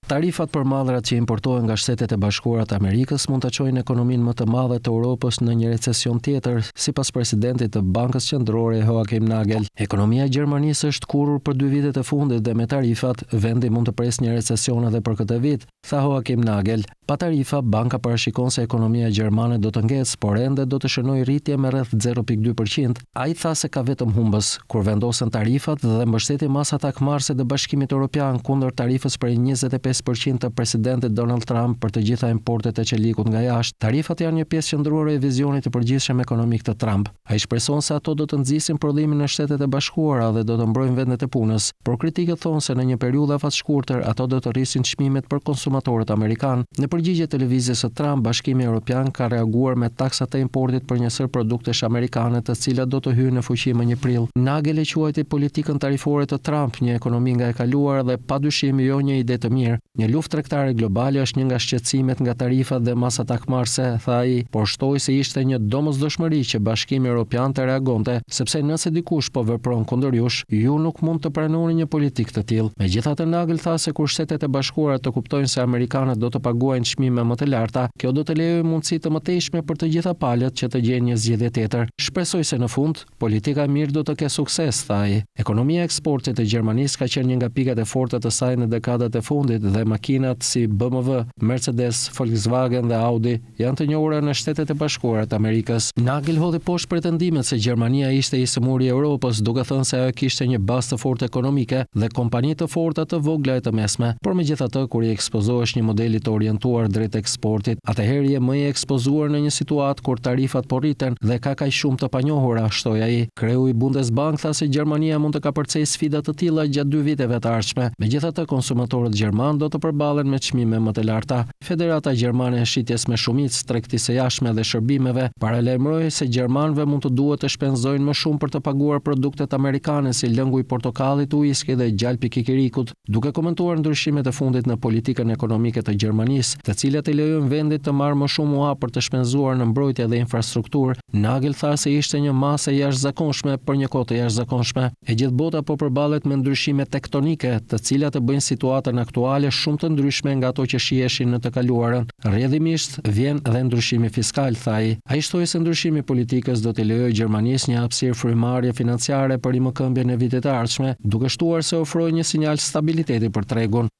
Tarifat për mallrat që importohen nga Shtetet e Bashkuara të Amerikës mund të çojnë ekonominë më të madhe të Europës në një recesion tjetër, sipas presidentit të Bankës Qendrore Joachim Nagel. Ekonomia e Gjermanisë është kurrur për 2 vitet e fundit dhe me tarifat vendi mund të presë një recesion edhe për këtë vit, tha Joachim Nagel. Pa tarifa, banka parashikon se ekonomia gjermane do të ngecë, por ende do të shënojë rritje me rreth 0.2%. Ai tha se ka vetëm humbës kur vendosen tarifat dhe mbështeti masat akmarrëse të Bashkimit Evropian kundër tarifës për 25% të presidentit Donald Trump për të gjitha importet e qelikut nga jashtë. Tarifat janë një pjesë qendrore e vizionit të përgjithshëm ekonomik të Trump. Ai shpreson se ato do të nxisin prodhimin në Shtetet e Bashkuara dhe do të mbrojnë vendet e punës, por kritikët thonë se në një periudhë afat shkurtër ato do të rrisin çmimet për konsumatorët amerikanë. Në përgjigje televizjes së Trump, Bashkimi Evropian ka reaguar me taksat e importit për një sër produktesh amerikane, të cilat do të hyjnë në fuqi më 1 prill. Nagel e quajti politikën tarifore të Trump një ekonomi nga e kaluar dhe padyshim jo një ide të mirë. Një luftë tregtare globale është një nga shqetësimet nga tarifat dhe masat akmarrëse, tha ai, por shtoi se ishte një domosdoshmëri që Bashkimi Evropian të reagonte, sepse nëse dikush po vepron kundër jush, ju nuk mund të pranoni një politikë të tillë. Megjithatë, Nagel tha se kur Shtetet e Bashkuara të kuptojnë se amerikanët do të paguajnë çmime më të larta, kjo do të lejojë mundësi të mëtejshme për të gjitha palët që të gjejnë një zgjedhje tjetër. Shpresoj se në fund politika e mirë do të ketë sukses, tha ai. Ekonomia e eksportit të Gjermanisë ka qenë një nga pikat e forta të saj në dekadat e fundit dhe makinat si BMW, Mercedes, Volkswagen dhe Audi janë të njohura në Shtetet e Bashkuara të Amerikës. Nagel hodhi poshtë pretendimet se Gjermania ishte i sëmuri i Europës, duke thënë se ajo kishte një bazë të fortë ekonomike dhe kompani të forta të vogla e të mesme. Por megjithatë, kur i ekspozohesh një modeli të orientuar drejt eksportit, atëherë je më i ekspozuar në një situatë kur tarifat po rriten dhe ka kaq shumë të panjohura, shtoi ai. Kreu i Bundesbank tha se Gjermania mund të kapërcejë sfida të tilla gjatë 2 viteve të ardhshme. Megjithatë, konsumatorët gjerman do të përballen me çmime më të larta. Federata Gjermane e Shitjes me Shumicë, Tregtisë së Jashtme dhe Shërbimeve paralajmëroi se gjermanëve mund të duhet të shpenzojnë më shumë për të paguar produktet amerikane si lëngu i portokallit, uiski dhe gjalpi i kikirikut, duke komentuar ndryshimet e fundit në politikën ekonomike të Gjermanisë, të cilat i lejojnë vendit të marrë më shumë ua për të shpenzuar në mbrojtje dhe infrastrukturë. Nagel tha se ishte një masë e jashtëzakonshme për një kohë të jashtëzakonshme. E gjithë bota po përballet me ndryshime tektonike, të cilat e bëjnë situatën aktuale shumë të ndryshme nga ato që shiheshin në të kaluarën. Rrjedhimisht vjen edhe ndryshimi fiskal, tha ai. Ai shtoi se ndryshimi i politikës do t'i lejojë Gjermanisë një hapësirë frymëmarrje financiare për rimëkëmbjen e vitit të ardhshme, duke shtuar se ofroi një sinjal stabiliteti për tregun.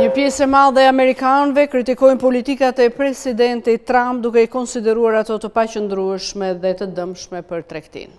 Një pjesë e madhe e amerikanëve kritikojnë politikat e presidentit Trump duke i konsideruar ato të paqëndrueshme dhe të dëmshme për tregtinë.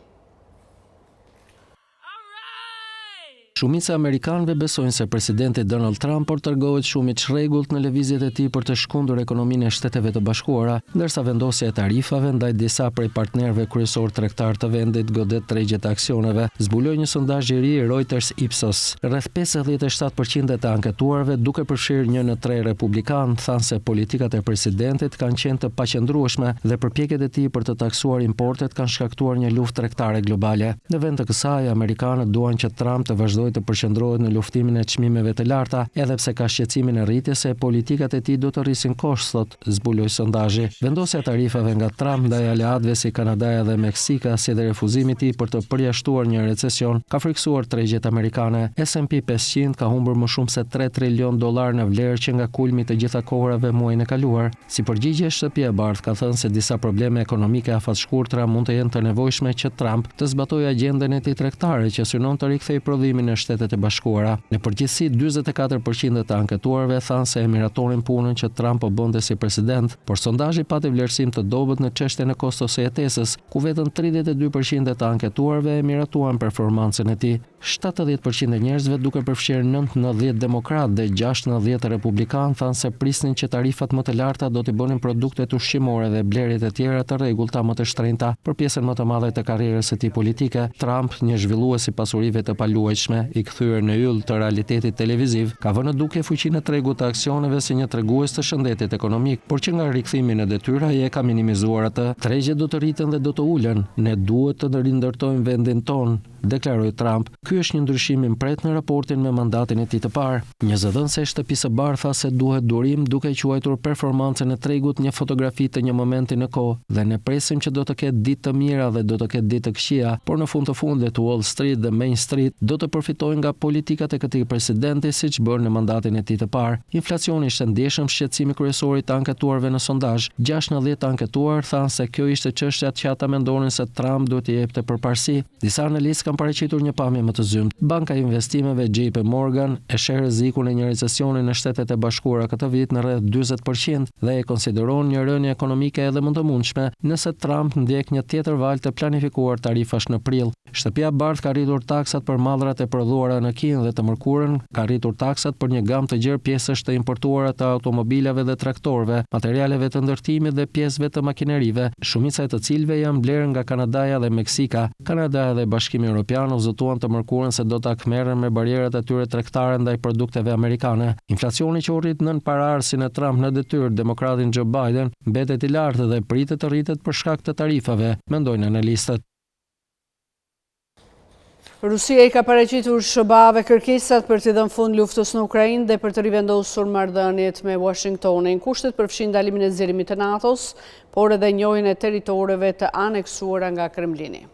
Shumica e amerikanëve besojnë se presidenti Donald Trump po tregohet shumë i çrregullt në lëvizjet e tij për të shkundur ekonominë e Shteteve të Bashkuara, ndërsa vendosja e tarifave ndaj disa prej partnerëve kryesor tregtar të vendit godet tregjet e aksioneve, zbuloi një sondazh i ri Reuters Ipsos. Rreth 57% të anketuarve, duke përfshirë 1 në 3 republikanë, thanë se politikat e presidentit kanë qenë të paqëndrueshme dhe përpjekjet e tij për të taksuar importet kanë shkaktuar një luftë tregtare globale. Në vend të kësaj, amerikanët duan që Trump të vazhdojë të përqendrohet në luftimin e çmimeve të larta, edhe pse ka shqetësimin e rritjes se politikat e tij do të rrisin koshtot, zbuloi sondazhi. Vendosja e tarifave nga Trump ndaj aleatëve si Kanadaja dhe Meksika, si dhe refuzimi i tij për të përjashtuar një recesion, ka friksuar tregjet amerikane. S&P 500 ka humbur më shumë se $3 trilion në vlerë që nga kulmi të gjitha kohërave muajin e kaluar. Si përgjigje, Shtëpia e Bardhë ka thënë se disa probleme ekonomike afatshkurtra mund të jenë të nevojshme që Trump të zbatojë agjendën e tij tregtare që synon të rikthejë prodhimin në Shtetet e Bashkuara. Në përgjithësi, 44% të anketuarve thanë se e miratonin punën që Trump po bënte si president, por sondazhi pati vlerësim të dobët në çështjen e kostos së jetesës, ku vetëm 32% të anketuarve e miratuan performancën e tij. 70% e njerëzve, duke përfshirë 19 demokratë dhe 16 republikanë, thanë se prisnin që tarifat më të larta do t'i bënin produktet ushqimore dhe blerjet e tjera të rregullta më të shtrenjta. Për pjesën më të madhe të karrierës së tij politike, Trump, një zhvillues i pasurive të paluajtshme, i kthyer në yll të realitetit televiziv, ka vënë në dukje fuqinë e tregut të aksioneve si një tregues të shëndetit ekonomik, por që nga rikthimi në detyra e ka minimizuar atë. Tregjet do të rriten dhe do të ulen. Ne duhet të rindërtojmë vendin ton, deklaroi Trump. Ky është një ndryshim i mpret në raportin me mandatin e tij të parë. Një zëdhënëse e shtëpisë së Bardhë tha se duhet durim, duke quajtur performancën e tregut një fotografi të një momenti në kohë, dhe ne presim që do të ketë ditë të mira dhe do të ketë ditë të këqija, por në fund të fundit Wall Street dhe Main Street do të përfitojnë nga politikat e këtij presidenti, siç bërë në mandatin e tij të parë. Inflacioni ishte ndjeshëm, shqetësimi kryesor i të anketuarve në sondazh. 6 në 10 anketuar thanë se kjo ishte çështja që ata mendonin se Trump duhet t'i jepte përparësi. Disa analistë kanë paraqitur një pamje më të zymt. Banka e investimeve JP Morgan e sheh rrezikun e një recesioni në Shtetet e Bashkuara këtë vit në rreth 40% dhe e konsideron një rënje ekonomike edhe më të mundshme nëse Trump ndjek një tjetër valë të planifikuar tarifash në prill. Shtëpia Bardh ka rritur taksat për mallrat e prodhuara në Kinë dhe të mërkurën ka rritur taksat për një gamë të gjerë pjesësh të importuara të automobilave dhe traktorëve, materialeve të ndërtimit dhe pjesëve të makinerive, shumica e të cilëve janë blerë nga Kanadaja dhe Meksika. Kanadaja dhe Bashkimi Evropian u zotuan të mërkurën se do ta kmerren me barierat e tyre tregtare ndaj produkteve amerikane. Inflacioni që u rrit nën paraardhësin e Trump në detyrë demokratin Joe Biden mbetet i lartë dhe pritet të rritet për shkak të tarifave, mendojnë analistët. Rusia i ka paraqitur SBA-ve kërkesat për t'i dhënë fund luftës në Ukrainë dhe për të rivendosur marrëdhëniet me Washingtonin. Kushtet përfshin ndalimin e zgjerimit të NATO-s, por edhe njohjen e territoreve të aneksuara nga Kremlini.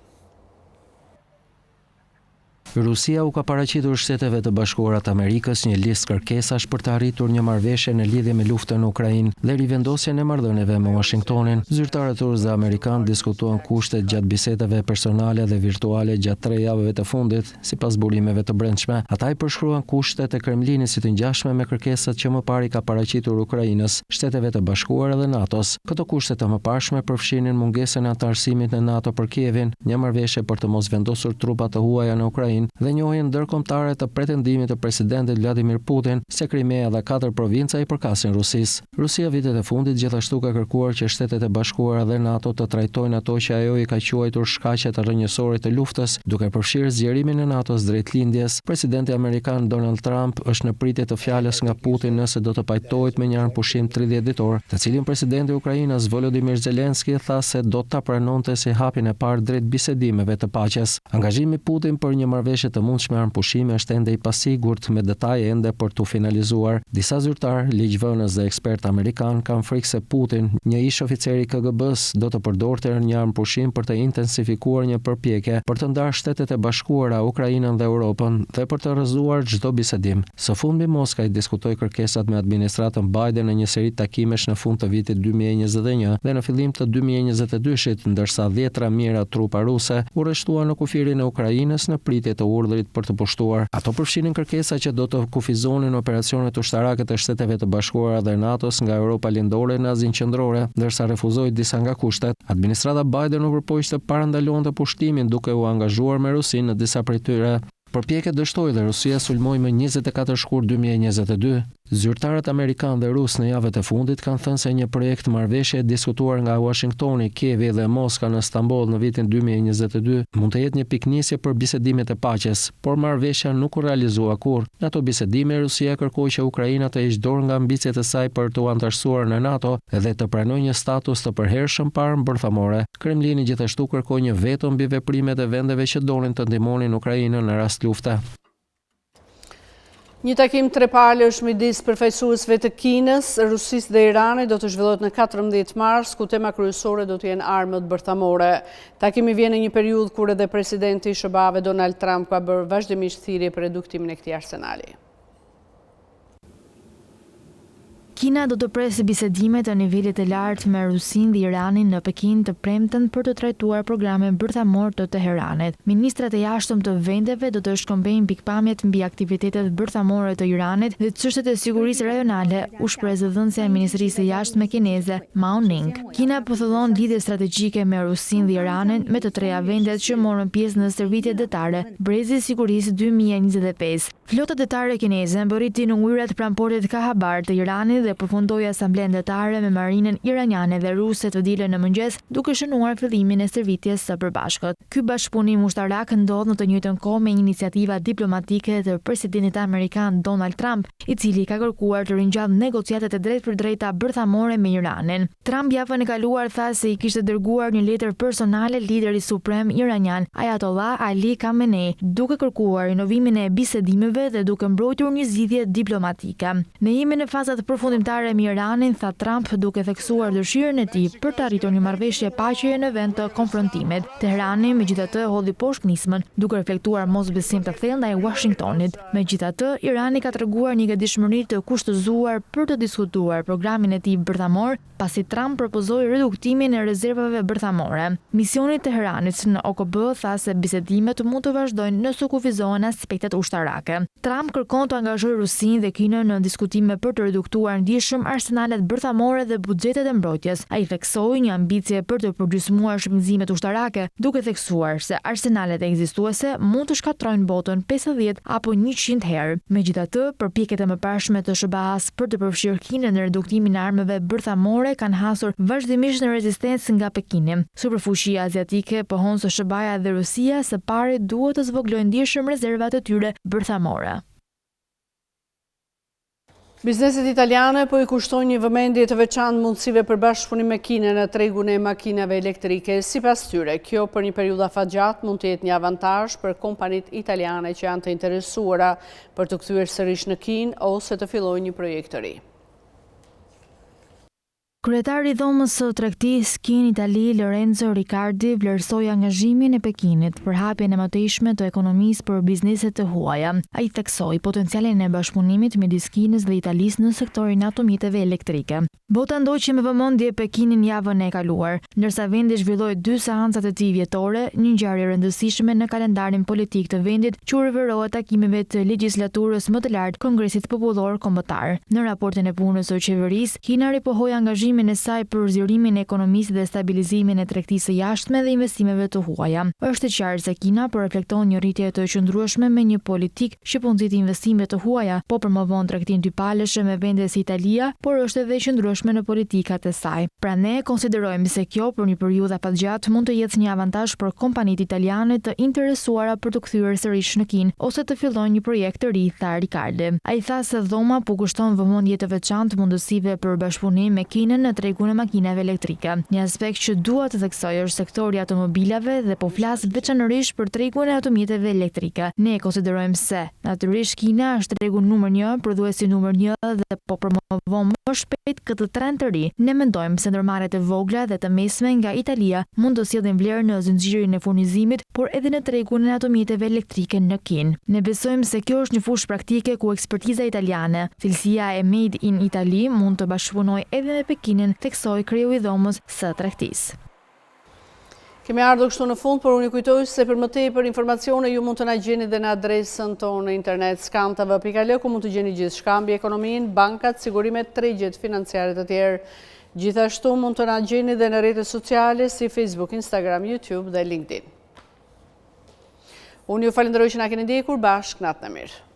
Rusia u ka paraqitur Shteteve të Bashkuara të Amerikës një listë kërkesash për të arritur një marrëveshje në lidhje me luftën në Ukrainë dhe rivendosjen e marrëdhënieve me Washingtonin. Zyrtarët dhe amerikan diskutuan kushtet gjatë bisedave personale dhe virtuale gjatë 3 javëve të fundit, sipas burimeve të brendshme. Ata i përshkruan kushtet e Kremlinit si të ngjashme me kërkesat që më parë i ka paraqitur Ukrainës, Shteteve të Bashkuara dhe NATO-s. Këto kushte të mëparshme përfshinin mungesën e anëtarësimit në NATO për Kievin, një marrëveshje për të mos vendosur trupa të huaja në Ukrainë dhe njohjen ndërkombëtare të pretendimit të presidentit Vladimir Putin se Krimea dhe 4 provinca i përkasin Rusisë. Rusia vitet e fundit gjithashtu ka kërkuar që Shtetet e Bashkuara dhe NATO të trajtojnë ato që ajo i ka quajtur shkaqe të rrënjësore të luftës, duke përfshirë zgjerimin e NATO-s drejt lindjes. Presidenti amerikan Donald Trump është në pritje të fjalës nga Putin nëse do të pajtohet me një armpushim 30 ditor, të cilin presidenti i Ukrainës Volodymyr Zelensky tha se do ta pranonte si hapjen e parë drejt bisedimeve të paqes. Angazhimi Putin për një marrëveshje të mundshme armpushime është ende i pasigurt, me detaje ende për tu finalizuar. Disa zyrtar, ligjvënës dhe ekspert amerikan kanë frikë se Putin, një ish oficer i KGB-s, do të përdorte një armpushim për të intensifikuar një përpjekje për të ndarë Shtetet e Bashkuara, Ukrainën dhe Europën dhe për të rrëzuar çdo bisedim. Së fundmi Moska i diskutoi kërkesat me administratën Biden në një seri takimesh në fund të vitit 2021 dhe në fillim të 2022-shit, ndërsa 10 mijëra trupa ruse u rreshtuan në kufirin e Ukrainës në pritje të urdhrit për të pushtuar. Ato përfshinin kërkesa që do të kufizonin operacionet ushtarake të Shteteve të Bashkuara dhe NATO-s nga Europa Lindore në Azinë Qendrore, ndërsa refuzoi disa nga kushtet. Administrata Biden u përpoq të parandalonte pushtimin duke u angazhuar me Rusinë në disa prej tyre. Përpjekjet dështoi dhe Rusia sulmoi më 24 shkurt 2022. Zyrtarët amerikanë dhe rusë në javët e fundit kanë thënë se një projekt marrëveshje diskutuar nga Washingtoni, Kievi dhe Moska në Stamboll në vitin 2022 mund të jetë një piknisje për bisedimet e paqes, por marrëveshja nuk u realizua kurrë. Në ato bisedime Rusia kërkoi që Ukraina të heqë dorë nga ambicet e saj për të anëtarësuar në NATO dhe të pranojë një status të përhershëm pa armë bërthamore. Kremlini gjithashtu kërkoi një veto mbi veprimet e vendeve që donin të ndihmonin Ukrainën në rast lufte. Një takim trepalësh midis përfaqësuesve të Kinës, Rusisë dhe Iranit do të zhvillohet në 14 mars, ku tema kryesore do të jenë armët bërthamore. Takimi vjen në një periudhë kur edhe presidenti i SBA-ve Donald Trump ka bërë vazhdimisht thirrje për reduktimin e këtij arsenali. Kina do të presë bisedime të nivelit të lartë me Rusinë dhe Iranin në Pekin të premten për të trajtuar programin bërthamor të Teheranit. Ministrat e jashtëm të vendeve do të shkëmbejnë pikpamjet mbi aktivitetet bërthamore të Iranit dhe çështjet e sigurisë rajonale, u shpreh zëdhënësja e Ministrisë së Jashtme kineze, Mao Ning. Kina pothullon lidhje strategjike me Rusinë dhe Iranin, me të treja vendet që morën pjesë në stërvitjet detare Brezi i Sigurisë 2025. Flota detare kineze mbërriti në ujërat pranë portit Kahabar të Iranit dhe përfundoi asamblen ndërtare me marinën iraniane dhe ruse të dilën në mëngjes, duke shënuar fillimin e stërvitjes së përbashkët. Ky bashkëpunim ushtarak ndodh në të njëjtën kohë me iniciativa diplomatike të presidentit amerikan Donald Trump, i cili ka kërkuar të ringjallë negociatet e drejtpërdrejta bërthamore me Iranin. Trump javën e kaluar tha se i kishte dërguar një letër personale lideri suprem iranian Ayatollah Ali Khamenei, duke kërkuar rinovimin e bisedimeve dhe duke mbrojtur një zgjidhje diplomatike. Ne jemi në fazat përfundimtare me Iranin, tha Trump, duke theksuar dëshirën e tij për të arritur një marrëveshje paqeje në vend të konfrontimit. Teherani megjithatë hodhi poshtë nismën, duke reflektuar mosbesim të thellë ndaj Washingtonit. Megjithatë, Irani ka treguar një gatishmëri të kushtëzuar për të diskutuar programin e tij bërthamor, pasi Trump propozoi reduktimin e rezervave bërthamore. Misioni i Teheranit në OKB tha se bisedimet mund të vazhdojnë nëse kufizohen aspektet ushtarake. Trump kërkon të angazhojë Rusinë dhe Kinën në diskutime për të reduktuar ndjeshëm arsenalet bërthamore dhe buxhetet e mbrojtjes. Ai theksoi një ambicie për të përgjysmuar shpenzimet ushtarake, duke theksuar se arsenalet ekzistuese mund të shkatrojnë botën 50 apo 100 herë. Megjithatë, përpjekjet e mëparshme të SBA-s për të përfshirë Kinën në reduktimin e armëve bërthamore kanë hasur vazhdimisht në rezistencë nga Pekini. Superfuqia aziatike pohon se SBA-ja dhe Rusia së pari duhet të zvoglojnë ndjeshëm rezervat e tyre bërthamore. Bizneset italiane po i kushtojnë një vëmendje të veçantë mundësive për bashkëpunim me Kinën në tregun e makinave elektrike. Sipas tyre, kjo për një periudhë afatgjatë mund të jetë një avantazh për kompanitë italiane që janë të interesuara për të kthyer sërish në Kinë ose të fillojnë një projekt të ri. Kryetari i dhomës së tregtisë Kinë Itali, Lorenzo Riccardi, vlerësoi angazhimin e Pekinit për hapjen e mëtejshme të ekonomisë për bizneset të huaja. Ai theksoi potencialin e bashkëpunimit midis Kinës dhe Italisë në sektorin e automjeteve elektrike. Bota ndoqi me vëmendje Pekinin javën e kaluar, ndërsa vendi zhvilloi 2 seanca të tij vjetore, një ngjarje e rëndësishme në kalendarin politik të vendit, që u referohet takimeve të legjislaturës më të lartë, Kongresit Popullor Kombëtar. Në raportin e punës së qeverisë, Kina ripohoi angazhimin e saj për zgjerimin e ekonomisë dhe stabilizimin e tregtisë së jashtme dhe investimeve të huaja. Është e qartë se Kina po reflekton një rritje të qëndrueshme me një politikë që po nxit investimet të huaja, po promovon tregtinë dypalëshe me vende si Italia, por është edhe qëndrueshme në politikat e saj. Pra ne konsiderojmë se kjo për një periudhë afatgjatë mund të jetë një avantazh për kompanitë italiane të interesuara për të kthyer sërish në Kinë ose të fillojnë një projekt të ri, tha Riccardi. Ai tha se dhoma po kushton vëmendje të veçantë mundësive për bashkëpunim me Kinën në tregun e makinave elektrike. Një aspekt që dua të theksoj është sektori i automobilave dhe po flas veçanërisht për tregun e automjeteve elektrike. Ne konsiderojmë se natyrisht Kina është tregu numër 1, prodhuesi numër 1 dhe po promovon më shpejt këtë trend të ri. Ne mendojmë se ndërmarrjet e vogla dhe të mesme nga Italia mund të sjellin vlerë në zinxhirin e furnizimit, por edhe në tregun e automjeteve elektrike në Kinë. Ne besojmë se kjo është një fushë praktike ku ekspertiza italiane, cilësia e Made in Italy mund të bashkëpunojë edhe me Pekinin, theksoi kreu i dhomës së tregtisë. Kemi ardhur kështu në fund, por unë kujtoj se për më tepër informacione ju mund të na gjeni dhe në adresën tonë në internet skam.tv.al, ku mund të gjeni gjithçka mbi ekonominë, bankat, sigurimet, tregjet financiare të tjerë. Gjithashtu mund të na gjeni dhe në rrjetet sociale si Facebook, Instagram, YouTube dhe LinkedIn. Unë ju falenderoj që na keni ndjekur, bashkë natë në mirë.